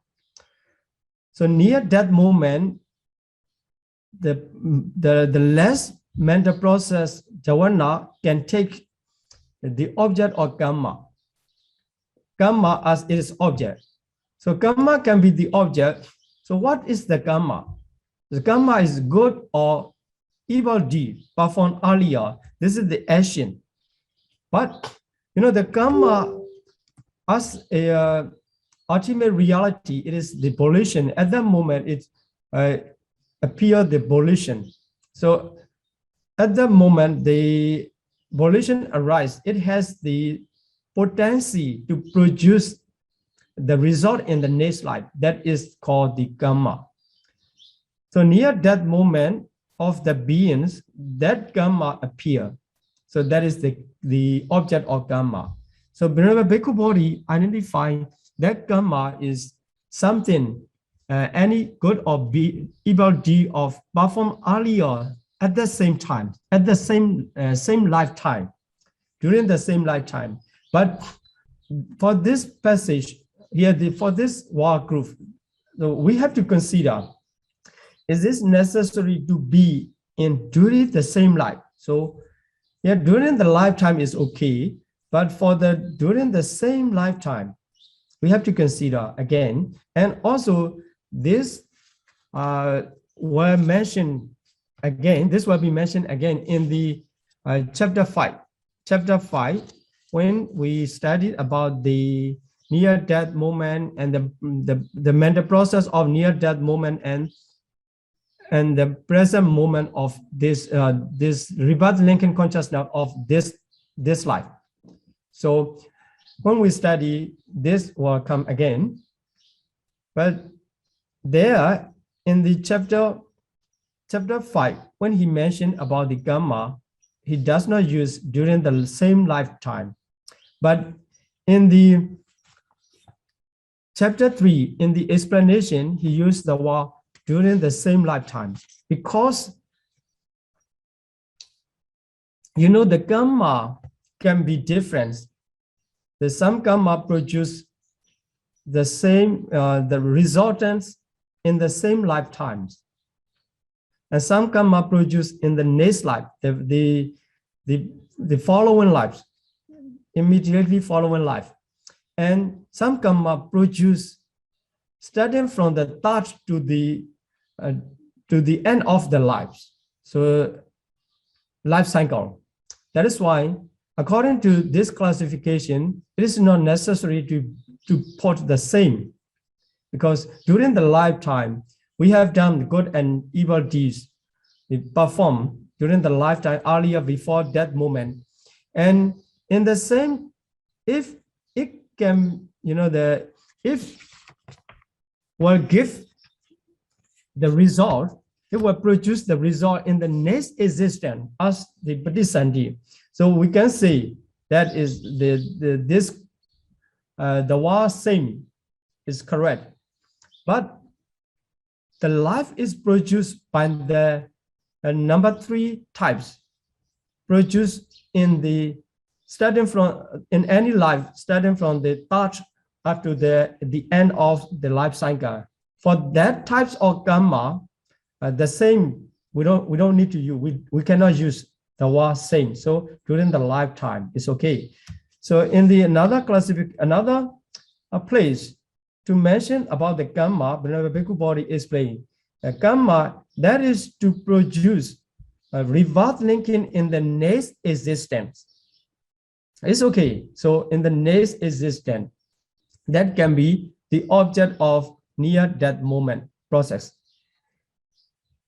So near that moment, the less mental process jhana can take the object of gamma as its object. So gamma can be the object. So what is the gamma? The gamma is good or evil deed performed earlier. This is the action. But the gamma as a ultimate reality, it is the volition. At that moment, it appears the volition. So at that moment, the volition arises. It has the potential to produce the result in the next life. That is called the gamma. So near that moment of the beings, that gamma appear. So that is the object of gamma. So Bhinneka Bhikkhu Bodhi identify that gamma is something, any good or evil deed of performed earlier at the same time, at the same lifetime, during the same lifetime. But for this passage here, for this war group, we have to consider, is this necessary to be during the same life? So yeah, during the lifetime is okay, but for during the same lifetime, we have to consider again. And also this were mentioned again, this will be mentioned again in the chapter 5. Chapter 5, when we studied about the near-death moment and the mental process of near-death moment and the present moment of this rebirth linking consciousness of this life. So when we study, this will come again. But there in the chapter 5, when he mentioned about the gamma, he does not use during the same lifetime. But in the chapter 3, in the explanation, he used the word during the same lifetime, because the gamma can be different. Some gamma produce the same the resultants in the same lifetimes, and some gamma produce in the next life, the following lives, immediately following life, and some gamma produce starting from the start to the end of the lives. So life cycle. That is why, according to this classification, it is not necessary to put the same, because during the lifetime, we have done good and evil deeds performed during the lifetime earlier before that moment. And in the same, if it can, if will give the result, it will produce the result in the next existence as the Patisandhi. So we can say that is the word same is correct. But the life is produced by the number 3 types, produced in any life, starting from the start up to the end of the life cycle. For that types of gamma, the same, we don't need to use, we cannot use the word same. So during the lifetime, it's okay. So in the another place to mention about the gamma, Bhinneka Bhikkhu Bodhi explained, gamma, that is to produce a rebirth linking in the next existence. It's okay. So in the next existence, that can be the object of near-death moment process.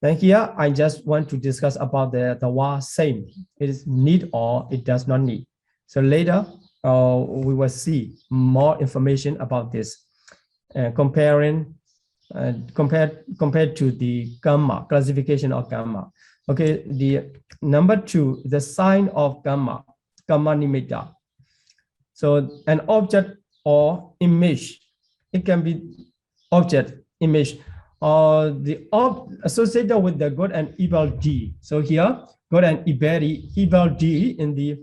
And here I just want to discuss about the word same. It is need or it does not need. So later we will see more information about this, compared to the gamma classification of gamma. Okay, the number 2, the sign of gamma nimitta. So an object or image, it can be object, image, or the associated with the good and evil deed. So here, good and evil deed in the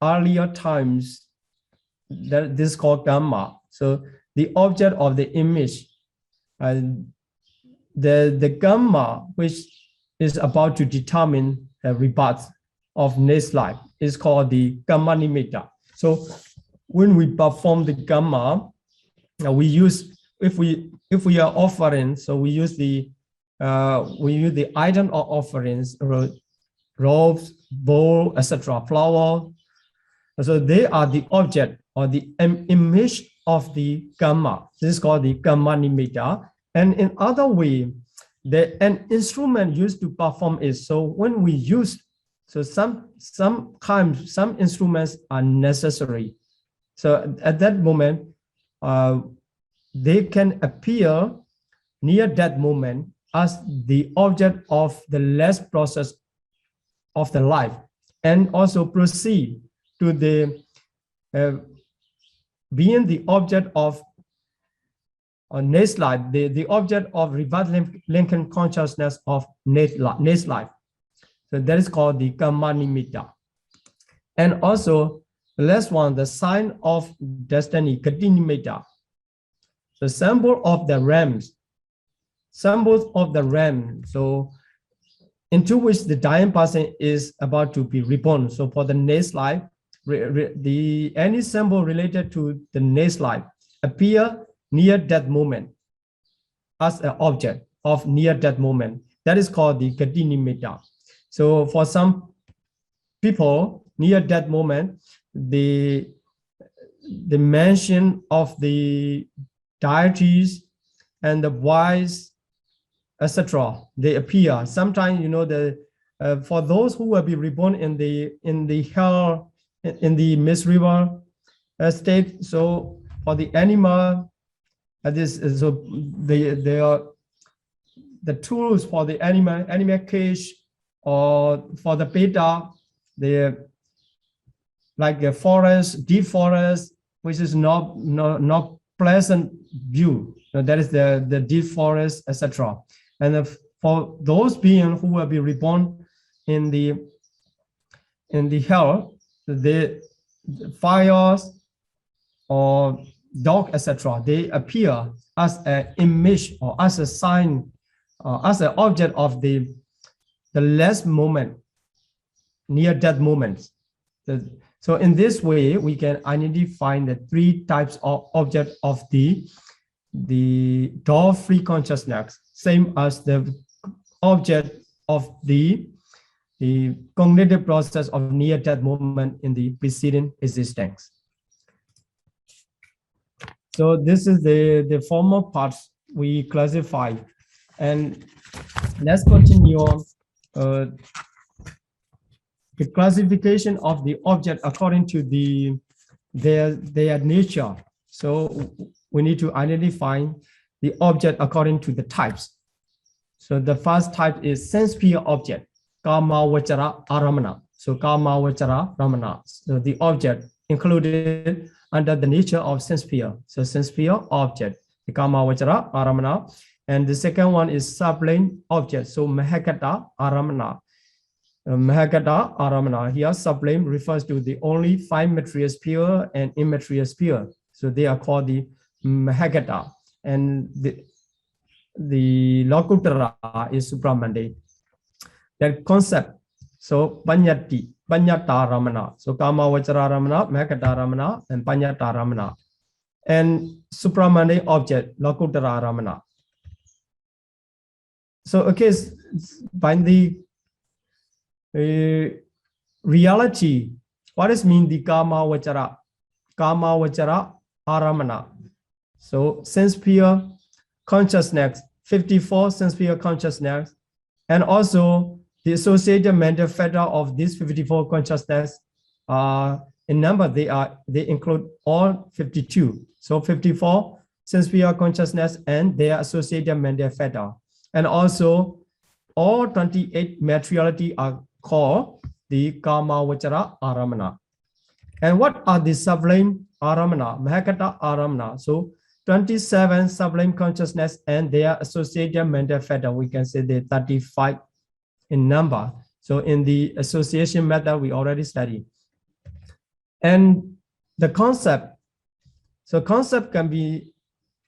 earlier times, that this is called gamma. So the object of the image, the gamma, which is about to determine the rebirth of next life, is called the gamma nimitta. So when we perform the gamma, we use, if we are offering, so we use the item of offerings, robes, bowl, etc., flower. So they are the object or the image of the gamma. This is called the gamma nimitta. And in other way, an instrument used to perform it. So when we use, so sometimes some instruments are necessary. So at that moment, they can appear near that moment as the object of the last process of the life, and also proceed to the being the object of next life, the object of revived Lincoln consciousness of next life. So that is called the gamma nimitta. And also the last one, the sign of destiny, gati nimitta. The symbol of the realms, symbols of the realm, so into which the dying person is about to be reborn. So for the next life, any symbol related to the next life appear near that moment as an object of near that moment. That is called the gati nimitta. So for some people, near that moment, the mention of the deities and the wise, etc., they appear. Sometimes, you know, for those who will be reborn in the hell, in the miserable state. So for the animal, so they are the tools for the animal cage, or for the beta, they're like a forest, deep forest, which is not pleasant view. So that is the deep forest, etc. And for those beings who will be reborn in the hell, the fires or dog, etc., they appear as an image or as a sign, as an object of the last moment, near death moments. So in this way, we can identify the 3 types of object of the door-free consciousness, same as the object of the cognitive process of near-death moment in the preceding existence. So this is the former parts we classify, and let's continue on. The classification of the object according to their nature. So we need to identify the object according to the types. So the first type is sense sphere object, kama vachara aramana. So kama vachara ramana. So the object included under the nature of sense sphere. So sense sphere object, the kama vachara aramana. And the second one is sublime object. So mahakata aramana. Mahagata Aramana. Here, sublime refers to the only 5 material sphere and immaterial sphere. So they are called the Mahagata. And the Lokutara is supramundane. That concept, so Panyati, Panyata Ramana. So Kama Vachara Ramana, Mahagata Ramana, and Panyata Ramana. And supramundane object, Lokutara Ramana. So, okay, by the reality What does mean the Kama Vachara? Kama Vachara Aramana. So sense-pure consciousness, 54 sense-pure consciousness, and also the associated mental factor of these 54 consciousness in number, they include all 52. So 54 sense-pure consciousness and their associated mental factor. And also all 28 materiality are called the Kama Vachara Aramana. And what are the sublime Aramana, Mahakata Aramana? So 27 sublime consciousness and their associated mental factor, we can say they 35 in number. So in the association method, we already studied. And the concept, so concept can be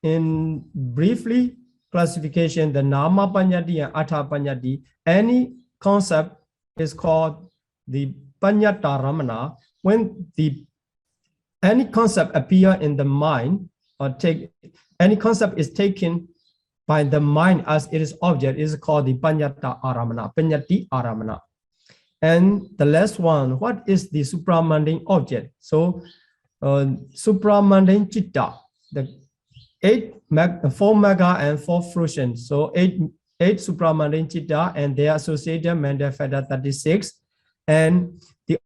in briefly classification, the Nama Panyati and Atha Panyati. Any concept is called the Panyata Ramana. When any concept appear in the mind or any concept is taken by the mind as it is object is called the Panyata Aramana, Panyati Aramana. And the last one, what is the supramundane object? So supramundane chitta, the 4 mega and 4 fruition. So 8 supramundane chitta and their associated mental factor 36. And the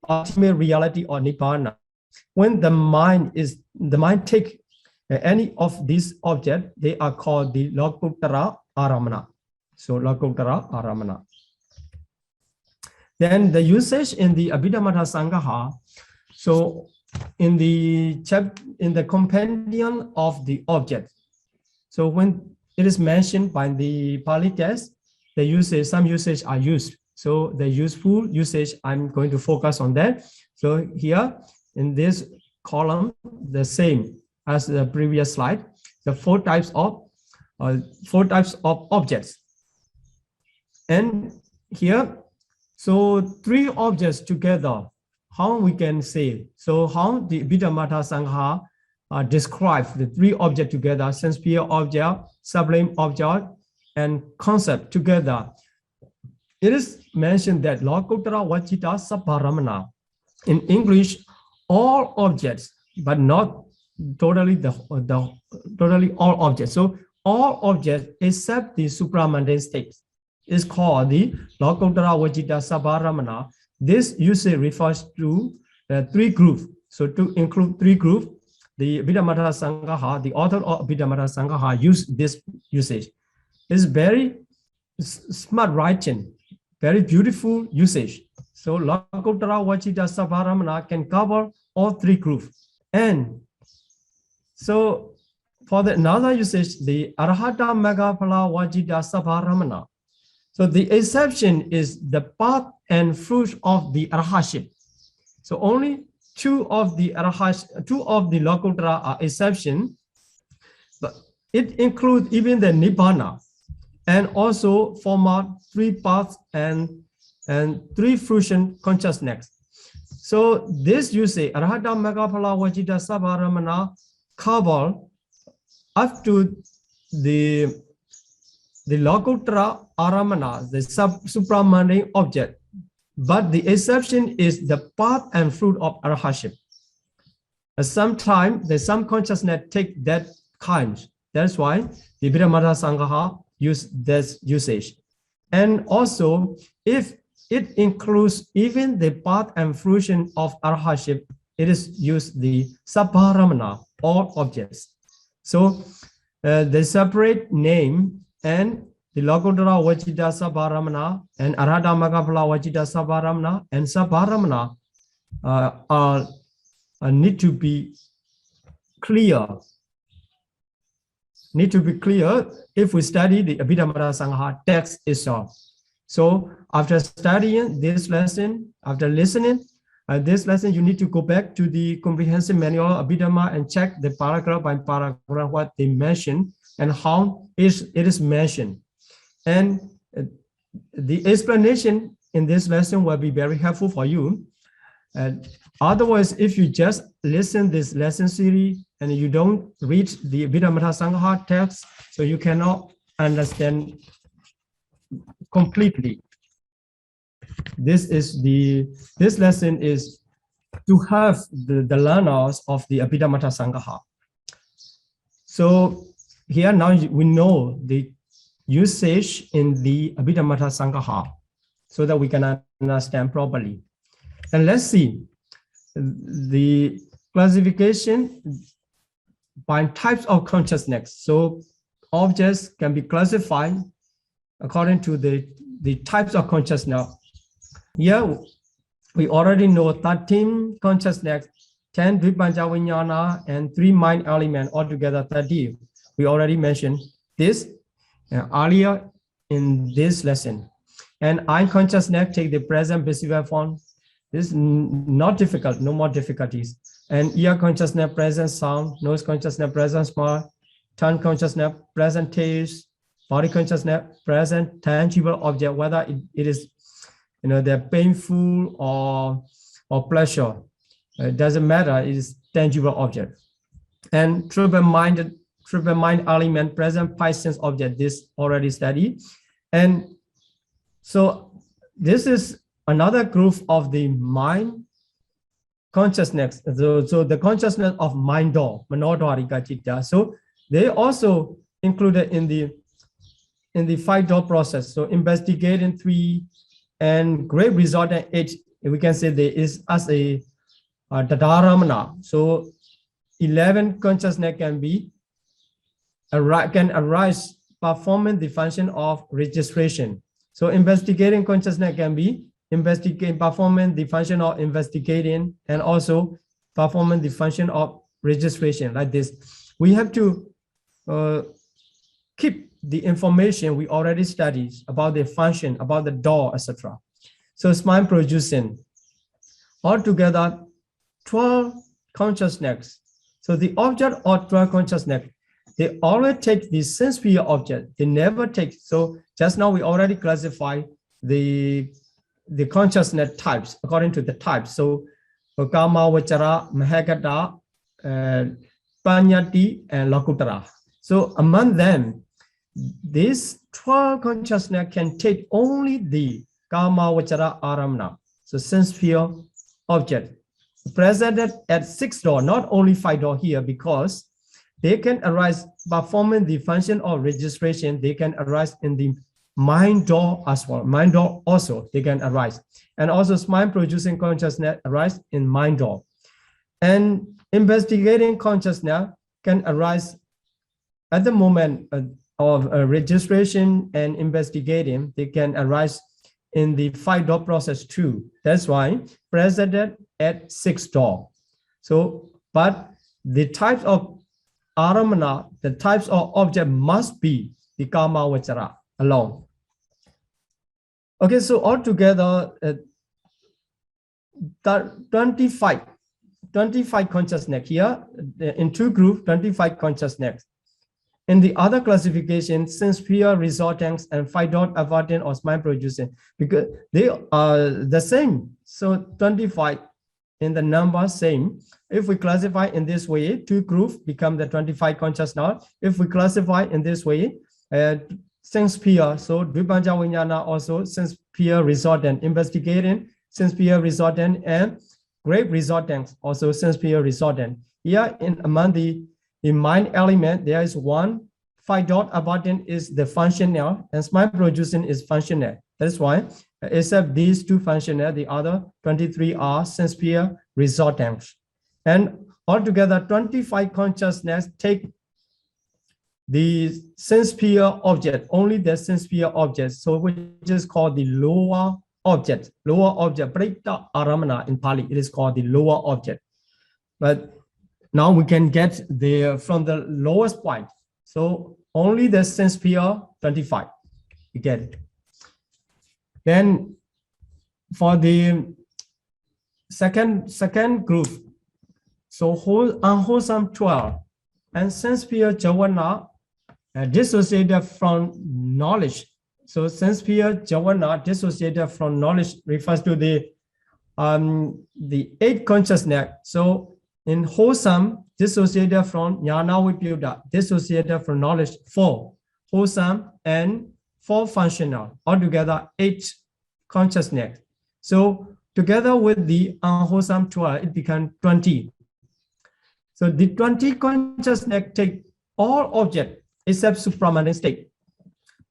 ultimate reality or nibbana. When the mind take any of these objects, they are called the Lokuttara Aramana. So Lokuttara Aramana. Then the usage in the Abhidhamma Sangaha. So in the compendium of the object. So when it is mentioned by the Pali text, the usage, some usage are used. So the useful usage, I'm going to focus on that. So here in this column, the same as the previous slide, the four types of objects. And here, so 3 objects together, how we can say, so how the Abhidhamma Sangha describes the 3 objects together, sense-pure object, sublime object, and concept together. It is mentioned that Lokuttara Vachita Sabharamana. In English, all objects, but not totally totally all objects. So all objects except the supramundane states is called the Lokuttara Vachita Sabharamana. This usage refers to 3 groups. So to include 3 groups, the Abhidhamma Sangaha, the author of Abhidhamma Sangaha used this usage. It's very smart writing, very beautiful usage. So Lokuttara Vachita Sabharamana can cover all 3 groups. And so for the another usage, the Arhata Megaphala Vachita Sabharamana. So the exception is the path and fruit of the arhatship. So only 2 of the Lokuttara are exception, but it includes even the Nibbana, and also format 3 paths and 3 fruition consciousness. So this you say Arhata Megaphala Vachita Sabharamana cover up to the Lokuttara Aramana, the supramundane object, but the exception is the path and fruit of arhatship. Sometimes some consciousness take that kind. That's why the Abhidhamma Sangaha use this usage. And also, if it includes even the path and fruition of arhatship, it is used the Sabharamana, all objects. So the separate name and the Lokuttara Vachita Sabharamana and Arhata Megaphala Vachita Sabharamana and Sabharamana need to be clear. Need to be clear if we study the Abhidhamma Sangha text itself. So after studying this lesson, after listening this lesson, you need to go back to the comprehensive manual of Abhidhamma and check the paragraph by paragraph what they mention and how it is mentioned. And the explanation in this lesson will be very helpful for you. Otherwise, if you just listen this lesson series and you don't read the Abhidhamma Sangha text, so you cannot understand completely. This lesson is to have the learners of the Abhidhamma Sangha. So here now we know the usage in the Abhidhamma Sangha so that we can understand properly. And let's see the classification by types of consciousness. So objects can be classified according to the types of consciousness. Here we already know 13 consciousness, 10 Dvipanja Vijnana, and 3 mind elements, altogether 30. We already mentioned this earlier in this lesson. And eye consciousness take the present visible form. This is not difficult, no more difficulties. And ear consciousness, present sound, nose consciousness, present smell, tongue consciousness, present taste, body consciousness, present tangible object, whether it is, they're painful or pleasure. It doesn't matter, it is tangible object. And triple mind element, present presence object, this already studied. And so this is another group of the mind consciousness. So the consciousness of mind door, manodharika citta. So they also included in the 5 door process. So investigating 3 and great result at 8, we can say there is as a tadaramana. So 11 consciousness can arise performing the function of registration. So investigating consciousness can be performing the function of investigating and also performing the function of registration, like this. We have to keep the information we already studied about the function, about the door, etc. So it's mind producing. Altogether, 12 consciousness. So the object of 12 consciousness, they always take the sense sphere object. They never take. So just now we already classify the consciousness types according to the types. So Kama, Vachara, Mahagata, Panyati, and Lakutara. So among them, these 12 consciousness can take only the Kama, Vachara, Aramna. So sense sphere object presented at 6 door, not only 5 door here, because they can arise performing the function of registration. They can arise in the mind door as well. Mind door also they can arise, and also mind producing consciousness arise in mind door. And investigating consciousness can arise at the moment of registration and investigating. They can arise in the 5 door process too. That's why presented at 6 door. So, but the types of aramana, the types of object must be the Kama Vachara alone. Okay, so altogether, 25 consciousness here, in 2 groups, 25 consciousness. In the other classification, sense sphere, resultants, and 5 dot averting or mind producing, because they are the same. So 25 in the number same. If we classify in this way, 2 groups become the 25 consciousness. If we classify in this way, sense sphere, so Dvipanja Vijnana also sense sphere resultant, investigating sense sphere resultant, and great resultants also sense sphere resultant. Here in among the mind element, there is 1 5 dot averting is the functional, and mind producing is functional. That's why except these 2 functional, the other 23 are sense sphere resultants. And altogether 25 consciousness take the sense sphere object, only the sense sphere object, so which is called the lower object, Prita Aramana in Pali, it is called the lower object. But now we can get from the lowest point. So only the sense sphere 25, you get it. Then for the second group, so unwholesome 12 and sense sphere Javana dissociated from knowledge. So sense sphere Javana dissociated from knowledge refers to the 8 consciousness. So in wholesome, dissociated from jnana vipyuta, dissociated from knowledge, 4 wholesome and 4 functional, altogether 8 consciousness. So Together with the unwholesome 12, it becomes 20. So the 20 consciousness take all objects except supramandan state.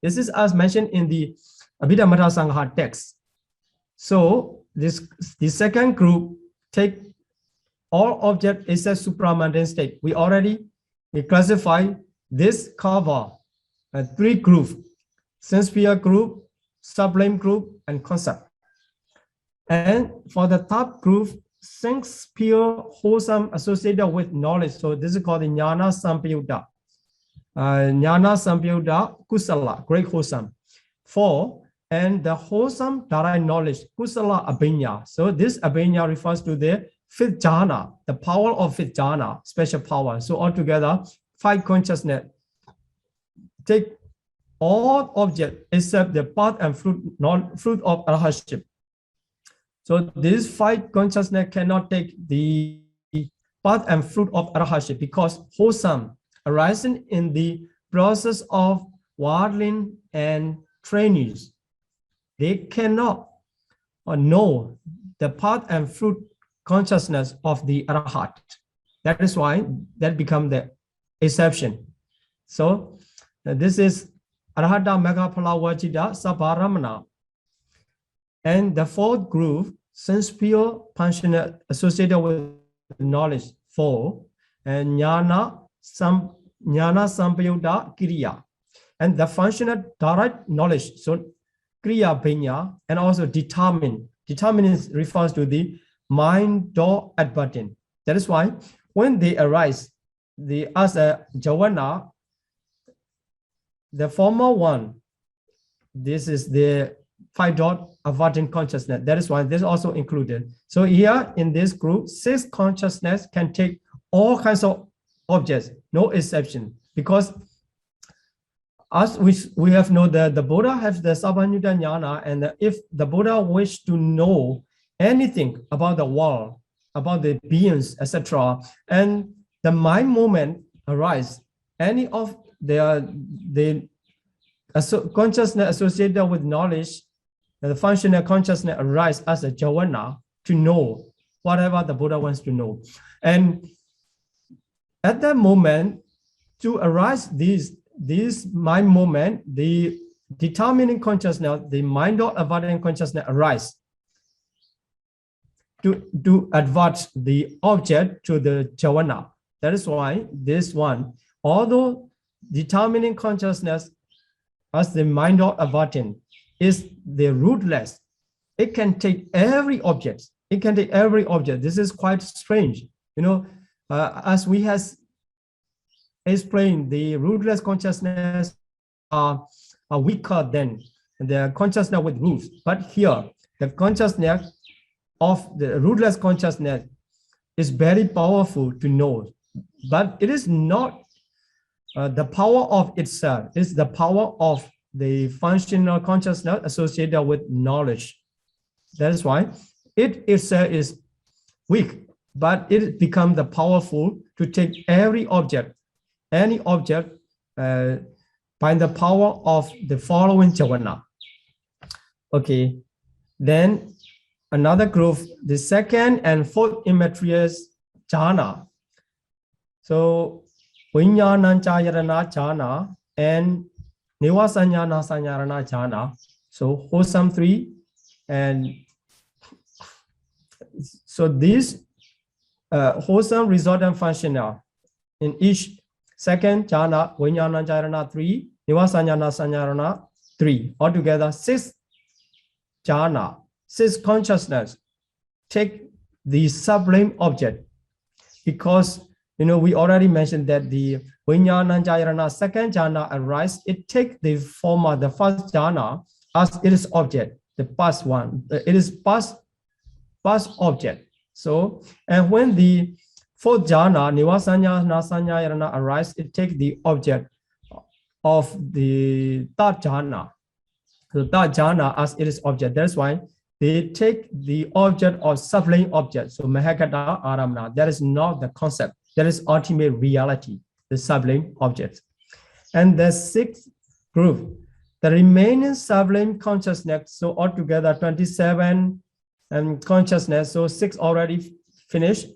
This is as mentioned in the Abhidhamma English text. So the second group take all objects except supramandan state. We classify this cover three groups: sense-sphere group, sublime group, and concept. And for the third group, sense-sphere wholesome associated with knowledge. So this is called the jnana sampayutta. Jnana sampayutta kusala, great wholesome. 4, and the wholesome direct knowledge, kusala abhinya. So this abhinya refers to the fifth jhana, the power of fifth jhana, special power. So altogether, 5 consciousness take all objects except the path and fruit of arhatship. So these 5 consciousness cannot take the path and fruit of arhatship because wholesome arising in the process of worldling and trainees, they cannot know the path and fruit consciousness of the arhat. That is why that becomes the exception. So this is arhata megaphala vajita sabharamana. And the fourth group, sense-sphere functional associated with knowledge, 4, and jnana sampayutta kiriya. And the functional direct knowledge, so kriya bhinya, and also determine. Determine refers to the mind door advertent. That is why when they arise, as a javana, the former one, this is the 5 dot advertent consciousness. That is why this is also included. So here in this group, 6 consciousness can take all kinds of objects, no exception, because as we have known that the Buddha has the Sabhanyuta Jnana, and if the Buddha wish to know anything about the world, about the beings, etc., and the mind movement arise, any of the consciousness associated with knowledge, the functional consciousness arise as a javana to know whatever the Buddha wants to know. And at that moment, to arise this mind moment, the determining consciousness, the mind or advertent consciousness arise to advert the object to the javana. That is why this one, although determining consciousness as the mind or advertent is the rootless, it can take every object. It can take every object. This is quite strange. You know, as we has explained, the rootless consciousness are weaker than the consciousness with roots. But here, the consciousness of the rootless consciousness is very powerful to know. But it is not the power of itself. It's the power of the functional consciousness associated with knowledge. That is why it itself is weak, but it becomes the powerful to take every object, any object, by the power of the following javana. Okay, then another group, the second and fourth immaterial jhana. So Viññāṇaṁ Chāyarana jhana and Nivasanyana Sanyarana jhana. So wholesome 3, and so these wholesome result and functional in each second jhana, Viññāṇaṁ Chāyarana 3, Nivasanyana Sanyarana 3. Altogether 6 jhana, 6 consciousness take the sublime object, because we already mentioned that the Viññāṇaṁ Chāyarana second jhana arise, it take the former, the first jhana as it is object, the past one, it is past object. So, and when the fourth jhana, Nivasanyana Sanyarana arise, it take the object of the third jhana. The third jhana as it is object. That's why they take the object of sublime object. So Mahakata Aramana, that is not the concept. That is ultimate reality, the sublime object. And the 6th group, the remaining sublime consciousness, so altogether 27 and consciousness. So 6 already finished.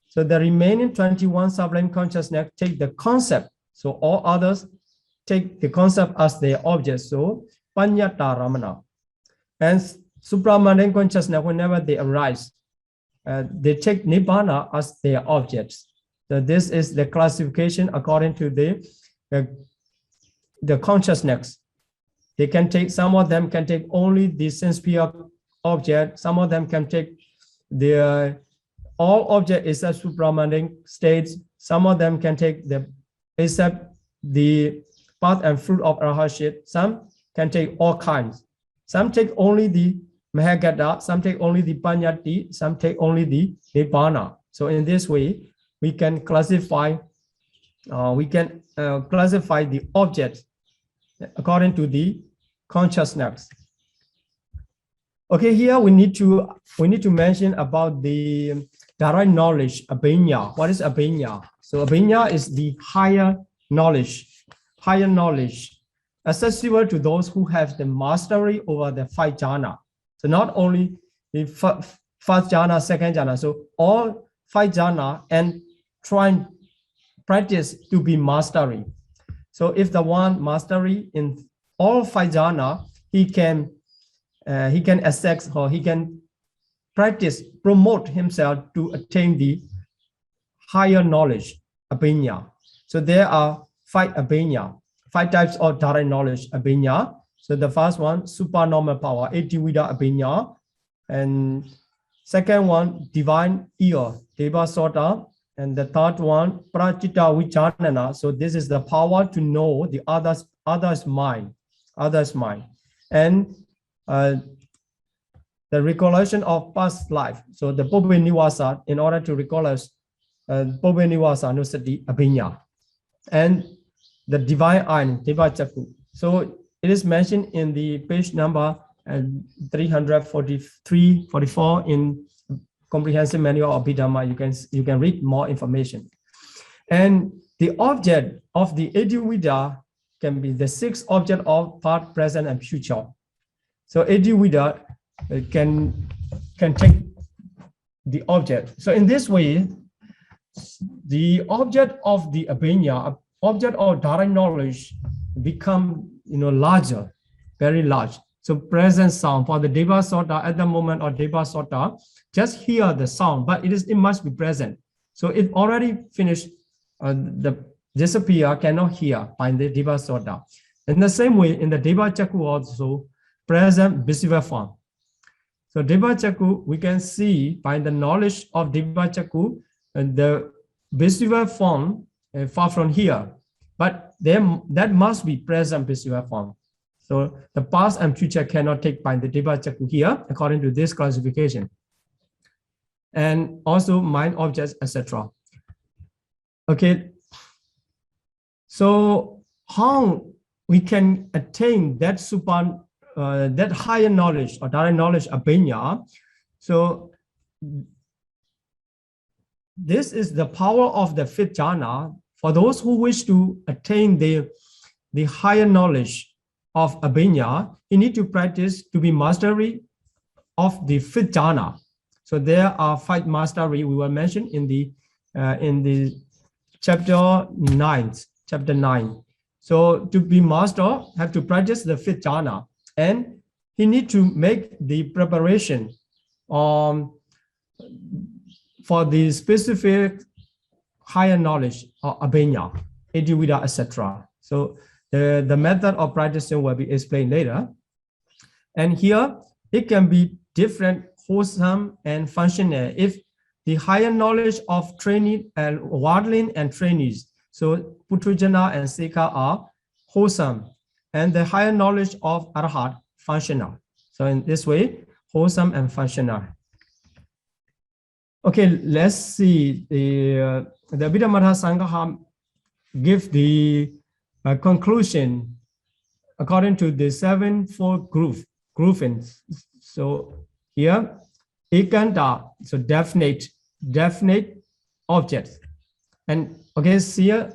So the remaining 21 sublime consciousness take the concept. So all others take the concept as their object. So Panyata Ramana. And supramundane consciousness, whenever they arise, they take Nibbana as their objects. So this is the classification according to the consciousness. They can take, some of them can take only the sense sphere object, some of them can take the all object is a supramundane states, some of them can take the except the path and fruit of arahashit, some can take all kinds, some take only the mahagata, some take only the panyati, some take only the nibbana. So in this way we can classify the objects according to the consciousness. Okay, here we need to mention about the direct knowledge, abhinya. What is abhinya? So abhinya is the higher knowledge accessible to those who have the mastery over the 5 jhana. So not only the first jhana, second jhana, so all 5 jhana, and try and practice to be mastery. So if the one mastery in all 5 jhana, he can access, or he can practice, promote himself to attain the higher knowledge, abhinya. So there are 5 abhinya, 5 types of direct knowledge, abhinya. So the first one, supernormal power, Etivida abhinya. And second one, divine ear, Deva Sota. And the third one, Prachita Vichanana. So this is the power to know the other's mind. And the recollection of past life. So the Pobe Niwasa, in order to recall us, Pobe Niwasa Nusati Abhinya. And the divine eye, Deva Chaku. So it is mentioned in the page number 343-44 in Comprehensive Manual of Abhidhamma. You can read more information. And the object of the Edivida can be the 6 object of past, present, and future. So Edivida can take the object. So in this way, the object of the abhinya, object of direct knowledge, become larger, very large. So present sound for the Deva Sota at the moment of Deva Sota, just hear the sound, but it must be present. So it already finished, the disappear cannot hear by the Deva Sota. In the same way, in the Deva Chaku also, present visible form. So Deva Chaku, we can see by the knowledge of Deva Chaku, the visible form far from here, but that must be present visible form. So the past and future cannot take by the Deva Chaku here, according to this classification. And also mind objects, etc. Okay. So how we can attain that that higher knowledge or direct knowledge, abhinya? So this is the power of the 5th jhana. For those who wish to attain the higher knowledge of abhinya, you need to practice to be mastery of the 5th jhana. So there are 5 mastery we will mention in the chapter 9. So to be master, have to practice the 5th jhana, and he need to make the preparation for the specific higher knowledge of abhinya, Edivida, etc. So the method of practicing will be explained later. And here it can be different, wholesome and functional. If the higher knowledge of trainee and worldling and trainees, so Putrujana and Sika are wholesome, and the higher knowledge of Arhat, functional. So in this way, wholesome and functional. Okay, let's see. The Abhidhamma Sangha give the conclusion according to the 7-fold groupings. So here, ekanta, so definite objects. And okay, here,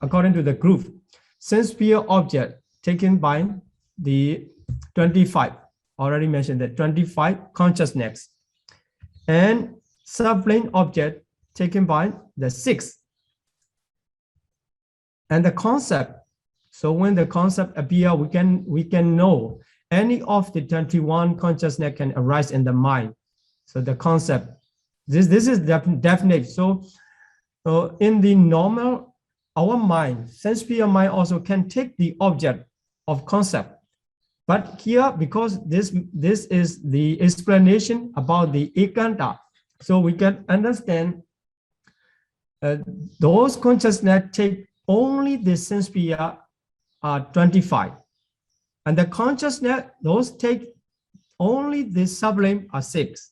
according to the group, sense sphere object taken by the 25, already mentioned that 25 consciousness. and subplane object taken by the 6. And the concept. So when the concept appear, we can know any of the 21 consciousness can arise in the mind. So the concept, this is definite. So in the normal, our mind, sense-pure mind also can take the object of concept. But here, because this is the explanation about the ekanta, so we can understand those consciousness take only the sense-pure 25. And the consciousness, those take only the sublime are 6.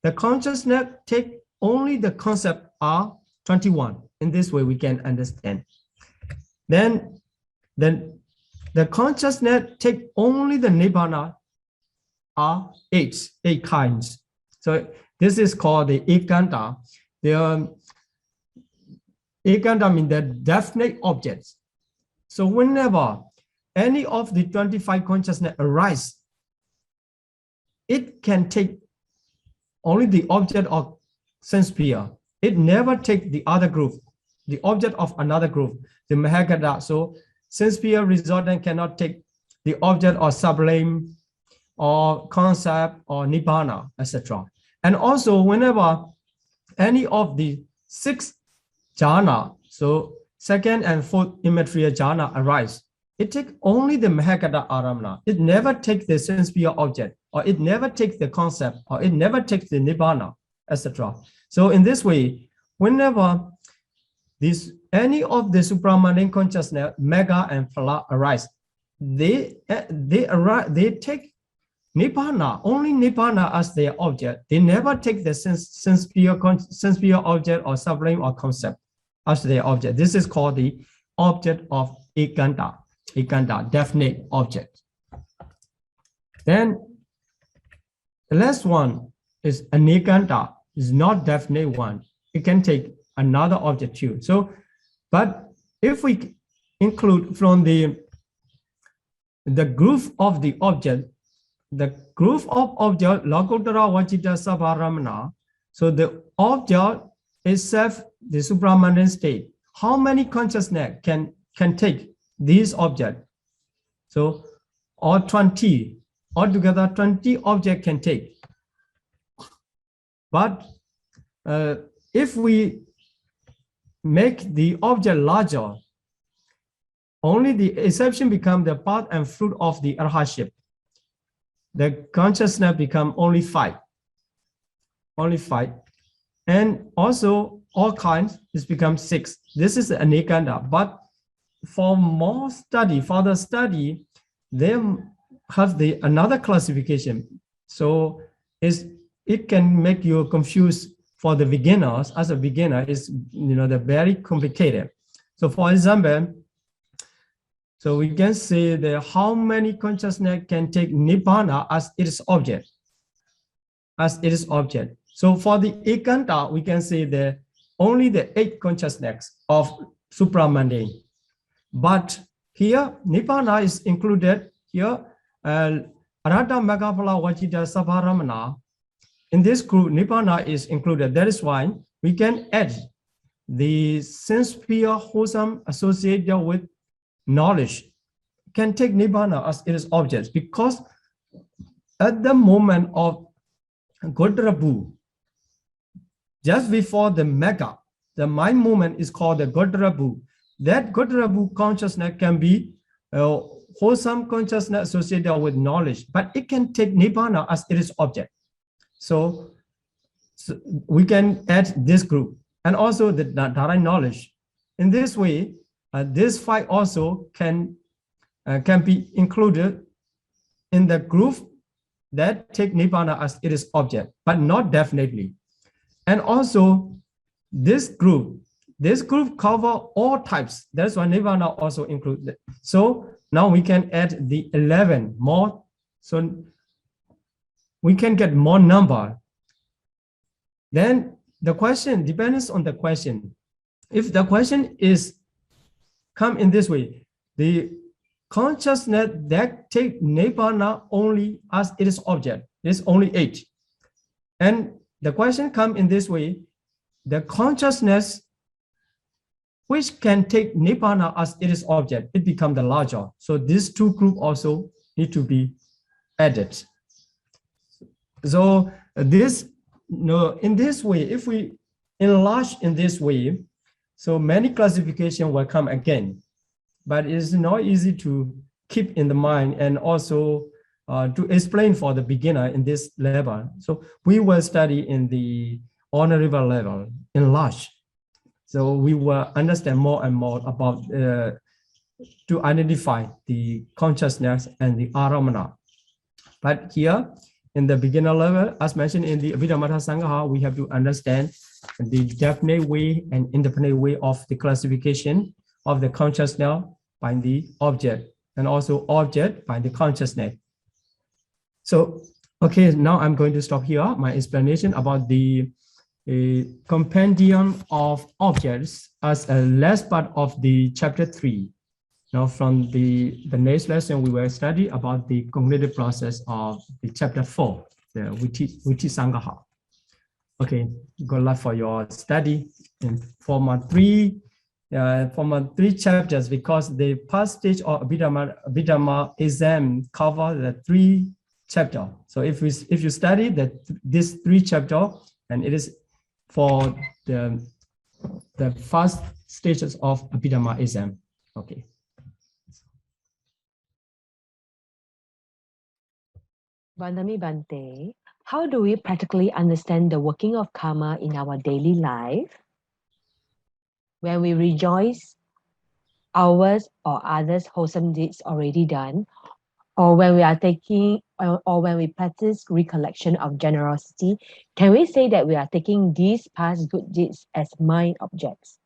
The consciousness take only the concept are 21. In this way, we can understand. Then the consciousness take only the nibbana are 8 kinds. So this is called the ekanta. The ekanta means the definite objects. So whenever any of the 25 consciousness arise, it can take only the object of sense-pure. It never take the other group, the object of another group, the mahagata. So sense-pure resultant cannot take the object or sublime or concept or nibbana, etc. And also whenever any of the 6 jhana, so second and fourth immaterial jhana arise, it takes only the mahagata aramana. It never takes the sense-pure object, or it never takes the concept, or it never takes the nibbana, etc. So in this way, whenever any of the supramundane consciousness, mega and phala arise, they take nibbana, only nibbana as their object. They never take the sense-pure object or sublime or concept as their object. This is called the object of ekanta, definite object. Then the last one is anekanta, is not definite one. It can take another object too. So, but if we include from the group of the object, the group of object Lakotara Vajita Sabharamana, so the object itself, the supramundane state, how many consciousness can take these objects? So, or 20, altogether 20 objects can take. But if we make the object larger, only the exception become the part and fruit of the arhatship. The consciousness become only 5. Only 5. And also all kinds, this becomes 6. This is anekanta. But for more study, further study, they have another classification. So it can make you confused for the beginners. As a beginner, is they're very complicated. So for example, so we can say that how many consciousness can take nibbana as its object. As its object. So for the ekanta, we can say that only the 8 consciousness of supramundane. But here, nibbana is included here. Arata Magapala Vajita Sabharamana. In this group, nibbana is included. That is why we can add the sense-pure wholesome associated with knowledge, can take nibbana as its object, because at the moment of Godrabu, just before the mega, the mind movement is called the Godrabu. That Godrabu consciousness can be wholesome consciousness associated with knowledge, but it can take nibbana as its object. So we can add this group and also the direct knowledge. In this way, this 5 also can be included in the group that take nibbana as its object, but not definitely. And also this group cover all types. That's why nibbana also included. So now we can add the 11 more. So we can get more number. Then the question depends on the question. If the question is come in this way, the consciousness that take nibbana only as its object is only 8. And the question comes in this way: the consciousness which can take Nibbana as its object, it becomes the larger. So these two groups also need to be added. So this, in this way, if we enlarge in this way, so many classification will come again, but it's not easy to keep in the mind and also to explain for the beginner in this level. So we will study in the honorable level, enlarge. So we will understand more and more about to identify the consciousness and the aramana. But here in the beginner level, as mentioned in the Abhidhamma Sangha, we have to understand the definite way and indefinite way of the classification of the consciousness by the object, and also object by the consciousness. So, okay, now I'm going to stop here, my explanation about the compendium of objects as a last part of the chapter 3. Now from the next lesson, we will study about the cognitive process of the chapter 4, the Viti Sangaha. Okay, good luck for your study in format 3 chapters, because the past stage of Abhidhamma exam cover the 3 chapters. So if you study this 3 chapters, and it is for the first stages of Abhidhamma exam. Okay. Vandami Bante, how do we practically understand the working of karma in our daily life? When we rejoice ours or others' wholesome deeds already done, or when we are taking, or when we practice recollection of generosity, can we say that we are taking these past good deeds as mind objects?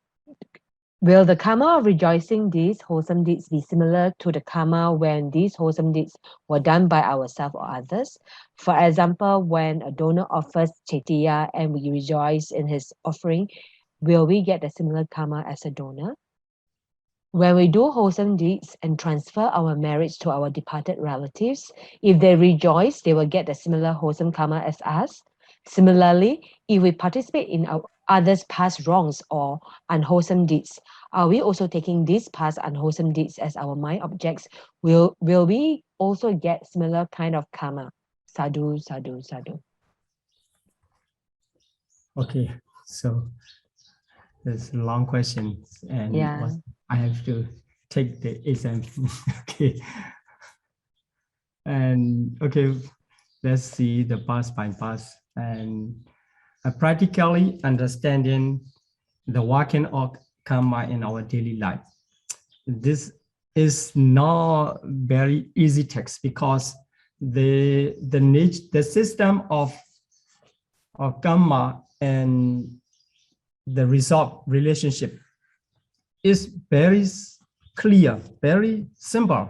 Will the karma of rejoicing these wholesome deeds be similar to the karma when these wholesome deeds were done by ourselves or others? For example, when a donor offers chaitya and we rejoice in his offering, will we get the similar karma as a donor? When we do wholesome deeds and transfer our merits to our departed relatives, if they rejoice, they will get the similar wholesome karma as us. Similarly, if we participate in our others' past wrongs or unwholesome deeds, are we also taking these past unwholesome deeds as our mind objects? Will we also get similar kind of karma? Sadhu, sadhu, sadhu. Okay, so there's a long question, and Yeah. I have to take the exam. Okay, and okay, let's see the past by past, and practically understanding the working of karma in our daily life. This is not very easy text, because the system of karma and the result relationship is very clear, very simple,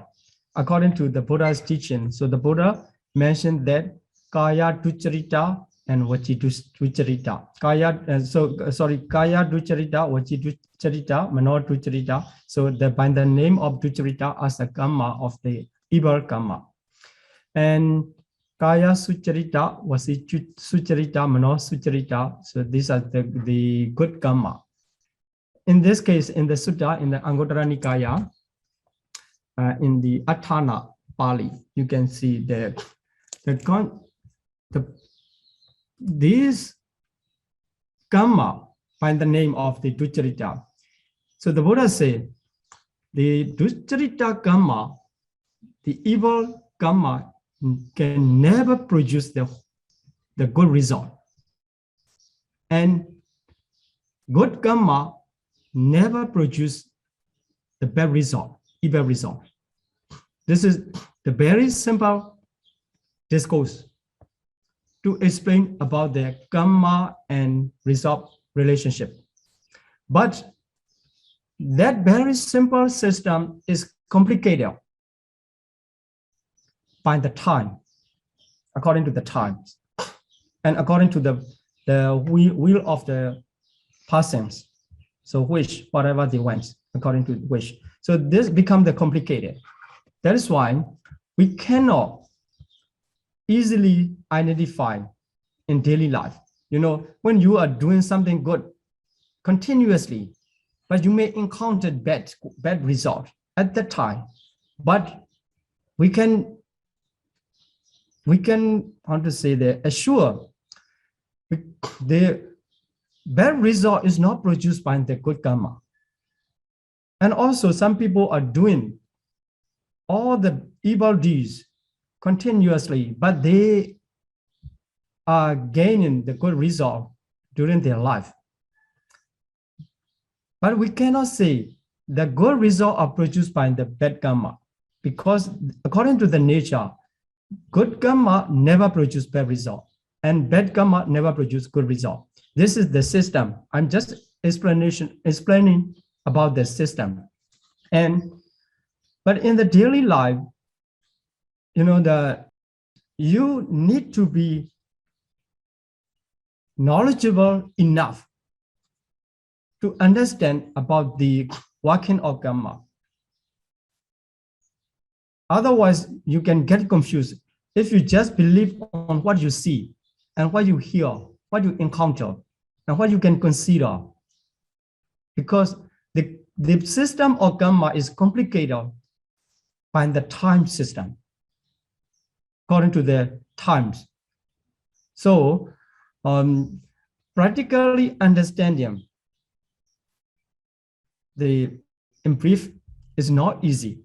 according to the Buddha's teaching. So the Buddha mentioned that kaya ducharita and vaci ducharita. Kaya ducharita, vaci ducharita, mano ducharita. So by the name of ducharita as a karma of the evil karma. And kaya sucharita, vaci sucharita, mano sucharita. So these are the good karma. In this case, in the sutta, in the Anguttara Nikaya, in the Atthana Pali, you can see that these karma by the name of the ducharita. So the Buddha said, the ducharita karma, the evil karma, can never produce the good result. And good karma never produce the bad result, evil result. This is the very simple discourse to explain about the karma and result relationship. But that very simple system is complicated by the time, according to the times, and according to the will of the persons. So whatever they want, according to wish. So this becomes the complicated. That is why we cannot easily identify in daily life when you are doing something good continuously, but you may encounter bad result at that time. But we can how to say that assure the bad result is not produced by the good karma. And also some people are doing all the evil deeds continuously, but they are gaining the good result during their life. But we cannot say the good result are produced by the bad karma, because according to the nature, good karma never produce bad result, and bad karma never produce good result. This is the system. I'm just explaining about the system. But in the daily life, you need to be knowledgeable enough to understand about the working of karma. Otherwise, you can get confused if you just believe on what you see and what you hear, what you encounter, and what you can consider. Because the system of karma is complicated by the time system, according to the times. So, practically understanding in brief is not easy.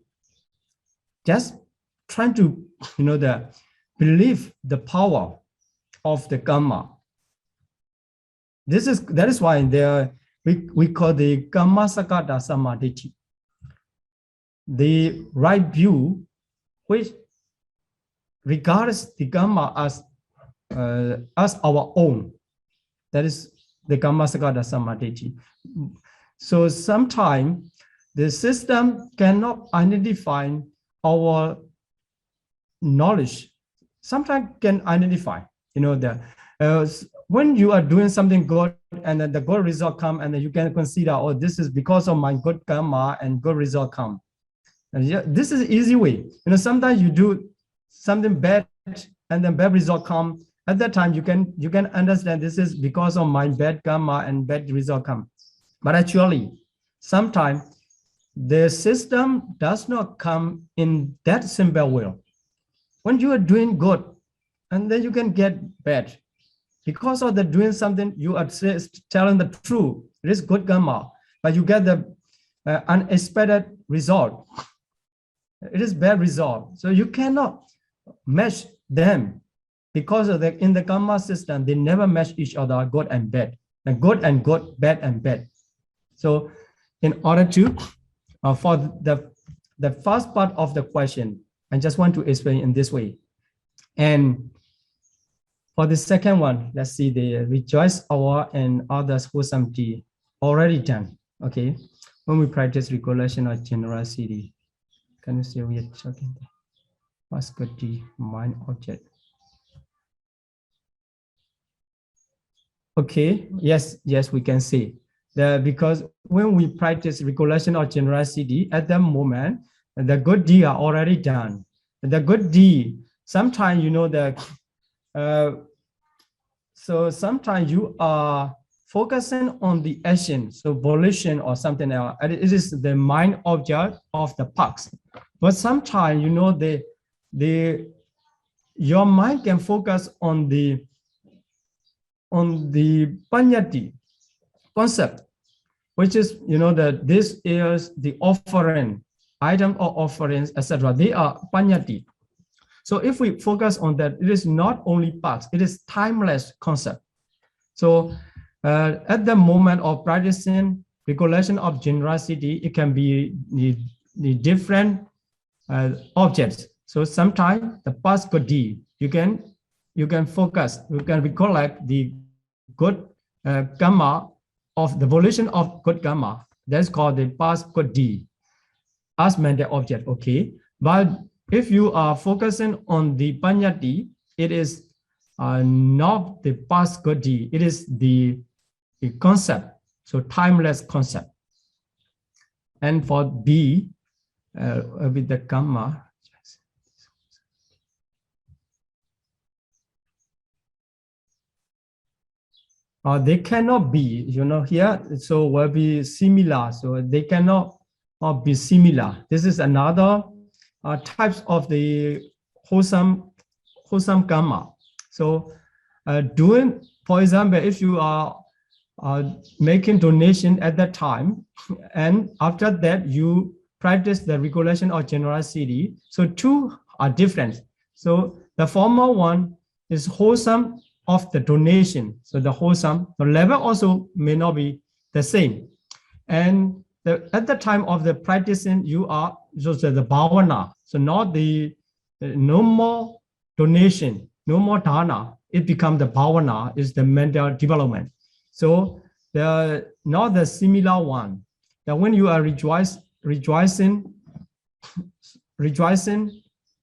Just trying to, believe the power of the karma. That is why we call the karma sakata samadhi, the right view, which regards the karma as our own. That is the karma sakata samadhi. So sometimes the system cannot identify our knowledge. Sometimes can identify, when you are doing something good and then the good result come, and then you can consider, oh, this is because of my good karma and good result come. And this is an easy way. Sometimes you do something bad and then bad result come. At that time, you can understand this is because of my bad karma and bad result come. But actually, sometimes the system does not come in that simple way. When you are doing good, and then you can get bad. Because of the doing something, you are telling the truth. It is good karma, but you get the unexpected result. It is bad result. So you cannot match them, because of in the karma system, they never match each other, good and bad, and good and good, bad and bad. So in order to, for the first part of the question, I just want to explain in this way. And for the second one, let's see the rejoice our and others wholesomely already done. Okay, when we practice recollection of generosity, can you see we are talking there? What's good the mind object? Okay, yes, we can see that, because when we practice recollection of generosity, at that moment, the good deed are already done. The good deed, sometimes so sometimes you are focusing on the action, so volition or something else. It is the mind object of the past. But sometimes your mind can focus on the panyati concept, which is that this is the offering, item or offerings, etc. They are panyati. So if we focus on that, it is not only past, it is timeless concept. So at the moment of practicing recollection of generosity, it can be the different objects. So sometimes the past good deed, you can focus, you can recollect the good karma of the volition of good karma. That's called the past good deed as mental object. Okay, but if you are focusing on the panyati, it is not the past good deed, it is the concept, so timeless concept. And for B, with the karma, They cannot be, here, so will be similar. So they cannot be similar. This is another types of the wholesome karma. So doing, for example, if you are making donation at that time, and after that you practice the regulation of generosity. So two are different. So the former one is wholesome of the donation. So the level also may not be the same. And at the time of the practicing, you are just the bhavana. So not no more donation, no more dana. It becomes the bhavana, is the mental development. So not the similar one. That when you are rejoicing,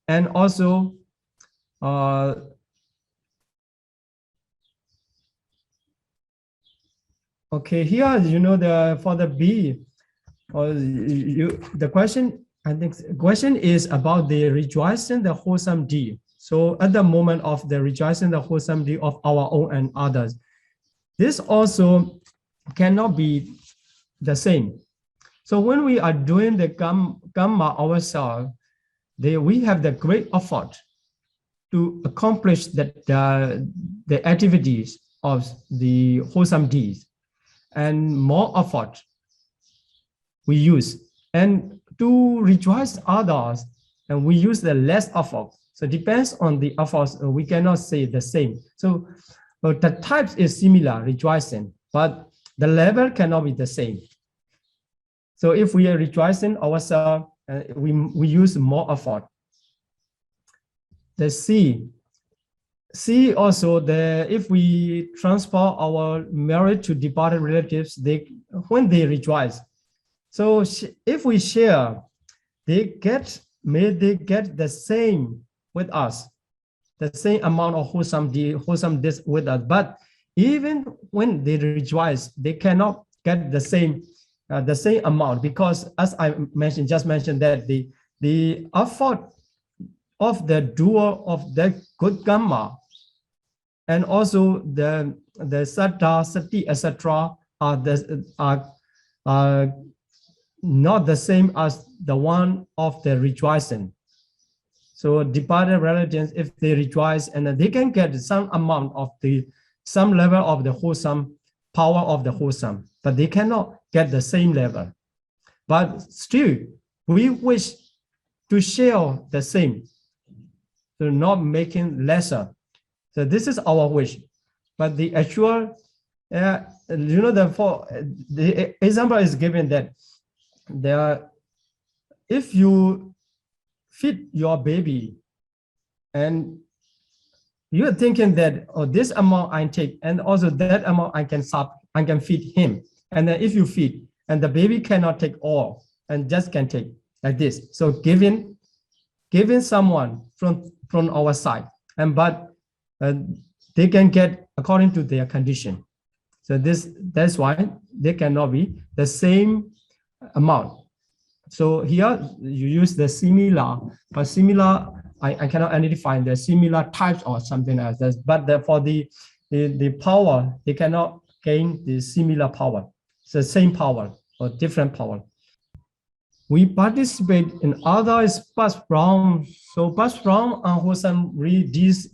and also okay, here, for the B, the question, I think question is about the rejoicing the wholesome deed. So at the moment of the rejoicing the wholesome deed of our own and others, this also cannot be the same. So when we are doing the karma ourselves, we have the great effort to accomplish the activities of the wholesome deeds, and more effort we use. And to rejoice others, and we use the less effort. So it depends on the efforts. We cannot say the same. So the types is similar, rejoicing, but the level cannot be the same. So if we are rejoicing ourselves, we use more effort. The C also, if we transfer our merit to departed relatives, when they rejoice. So if we share, may they get the same with us, the same amount of wholesome this with us. But even when they rejoice, they cannot get the same amount, because as I just mentioned that the effort of the doer of the good karma, and also the saddha, sati, etc., are not the same as the one of the rejoicing. So departed relatives, if they rejoice, and they can get some amount of some level of the wholesome power of the wholesome, but they cannot get the same level. But still, we wish to share the same, so not making lesser. So this is our wish. But the actual, the example is given that if you feed your baby, and you're thinking that, oh, this amount I take, and also that amount I can feed him. And then if you feed, and the baby cannot take all, and just can take like this. So giving someone from our side, but they can get according to their condition. So that's why they cannot be the same amount. So here you use the similar, but similar, I cannot identify the similar types or something like that. But for the power, they cannot gain the similar power. It's the same power or different power. We participate in others passed from. So passed from unwholesome deeds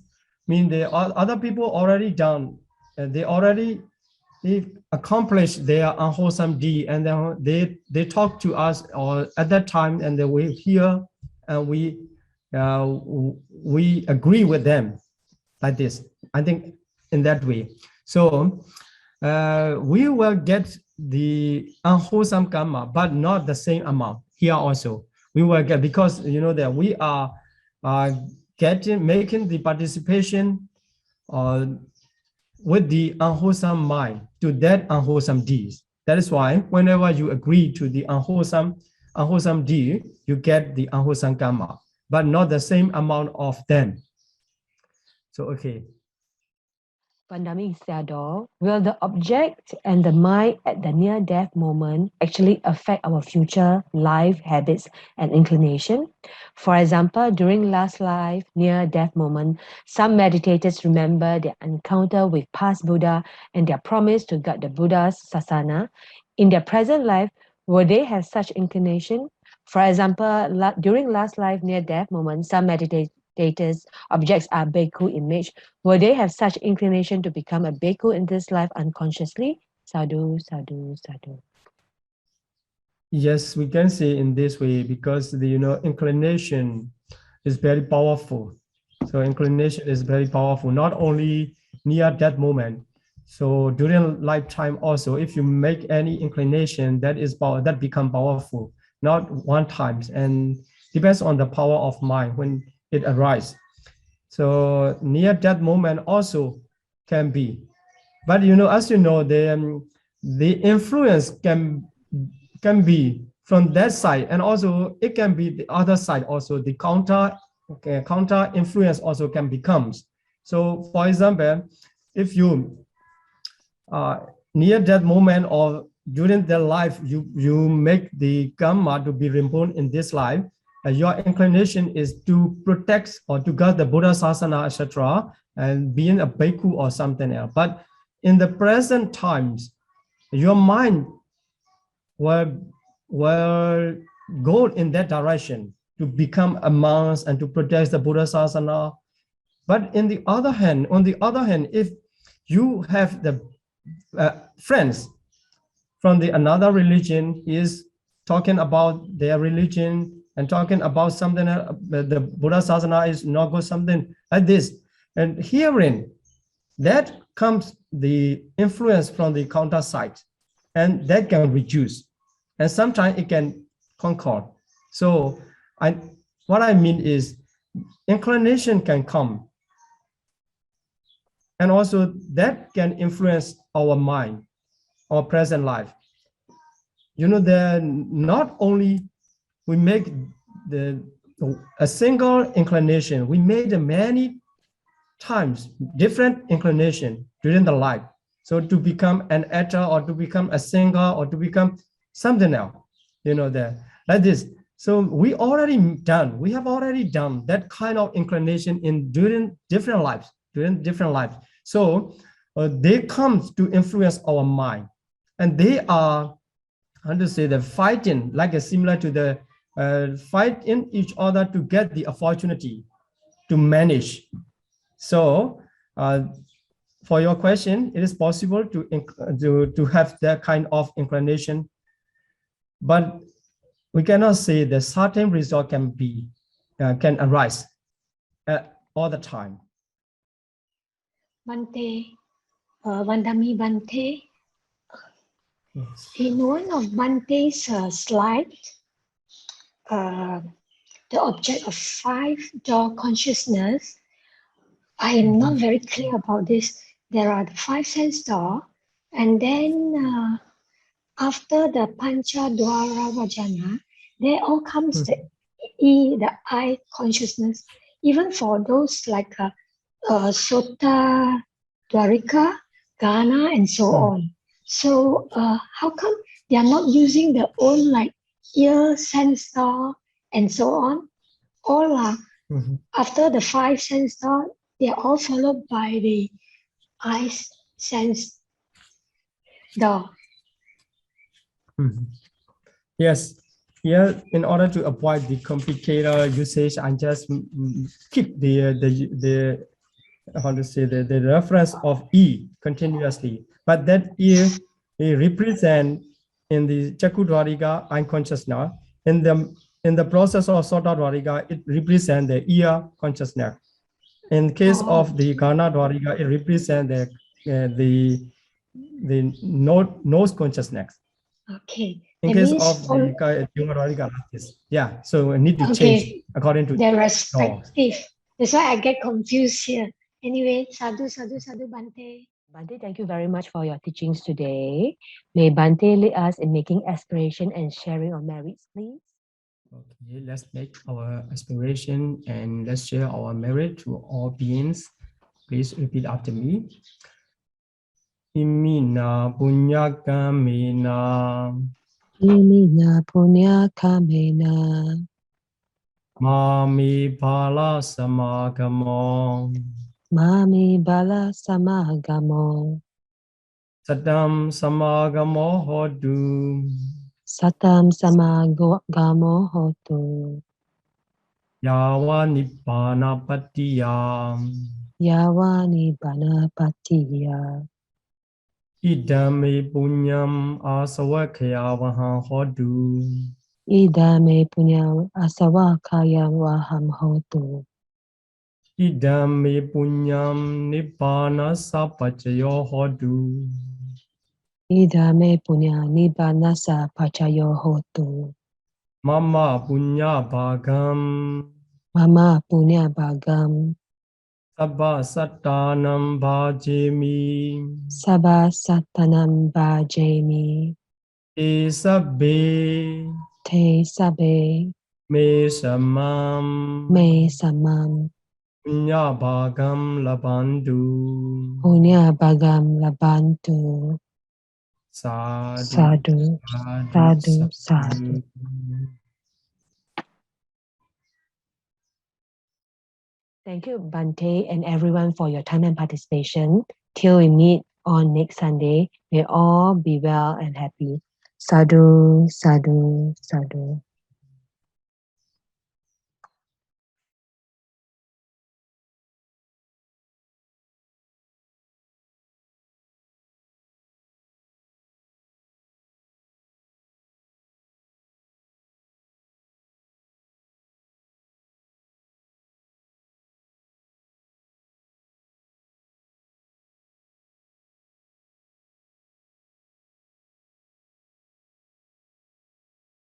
mean the other people already done. They accomplished their unwholesome deed, and then they talk to us or at that time, and then we hear and we agree with them like this. I think in that way. So we will get the unwholesome karma, but not the same amount. Here also we will get, because that we are making the participation with the unwholesome mind to that unwholesome deeds. That is why whenever you agree to the unwholesome deed, you get the unwholesome karma, but not the same amount of them. So okay. Pandami Sādhu, will the object and the mind at the near-death moment actually affect our future life habits and inclination? For example, during last life, near-death moment, some meditators remember their encounter with past Buddha and their promise to guard the Buddha's sasana. In their present life, will they have such inclination? For example, during last life near-death moment, some meditators objects are bhikkhu image. Will they have such inclination to become a bhikkhu in this life unconsciously? Sadhu, sadhu, sadhu. Yes, we can say in this way because the inclination is very powerful. So inclination is very powerful, not only near that moment. So during lifetime also, if you make any inclination, that become powerful, not one time, and depends on the power of mind when it arises. So near that moment also can be, but as you know, the influence can be from that side, and also it can be the other side also. The counter influence also can becomes. So for example, if you near that moment or during their life, you make the karma to be reborn in this life, your inclination is to protect or to guard the Buddha Sasana, etc., and being a bhikkhu or something else. But in the present times, your mind will go in that direction to become a monk and to protect the Buddha Sasana. But on the other hand, if you have the friends from another religion is talking about their religion and talking about something, the Buddha Sasana is not good, something like this, and hearing that comes the influence from the counter side, and that can reduce, and sometimes it can concord. So what I mean is inclination can come, and also that can influence our mind, our present life. Not only we make a single inclination, we made many times different inclination during the life. So to become an actor or to become a singer or to become something else, like this. So we have already done that kind of inclination during different lives. So they come to influence our mind, and they are, how to say, the fighting, like similar to the fight in each other to get the opportunity to manage. So for your question, it is possible to have that kind of inclination, but we cannot say the certain result can arise all the time. Bante, Vandami Bante, Yes. in one of Bante's slides, the object of five door consciousness, I am not very clear about this. There are the five sense door, and then after the Pancha Dwara Vajana, there all comes the I consciousness. Even for those like Sota, Dwarika, Ghana, and so on. So how come they are not using their own like ear, sense door, and so on? All are after the five sense door, they are all followed by the eyes sense door. Yes. Here, in order to avoid the complicated usage, I just keep the how to say the reference of E continuously. But that E represent in the Chakudwarika unconsciousness. In the process of Sota Dwarika, it represents the ear consciousness. In case of the Ghana Dwarika, it represents the nose consciousness. Okay. In that case means of the Dwarika, yeah. So we need to change according to their respective. That's why I get confused here. Anyway, Sadhu, Sadhu, Sadhu, Bante. Bante, thank you very much for your teachings today. May Bante lead us in making aspiration and sharing our merits, please. Okay, let's make our aspiration and let's share our merit to all beings. Please repeat after me. Imina punya kamena Imina punya kamena. Mami pala samagamo Mami bala samagamo. Sadam samagamo hodu Satam samagamo hotu. Yawa nibbana patiyam Yawani banapatiya. Idame punyam asawakaya vaha hodu Idame punya asawakaya waham hotu. Idame punyam nibbana sapachayo hodu Idame punya nibanasa pachayo hotu. Mama punya bhagam Mama punya bagam. Sabba sattanam bhajemi Sabha satanam bhajemi. Te sabbe Te sabe me samam me samam. Punya bhagam labandu Punya bagam labantu. Sādhu Sādhu, Sādhu Sādhu, Sādhu Sādhu. Thank you, Bante, and everyone for your time and participation. Till we meet on next Sunday, may all be well and happy. Sadhu, sadhu, sadhu.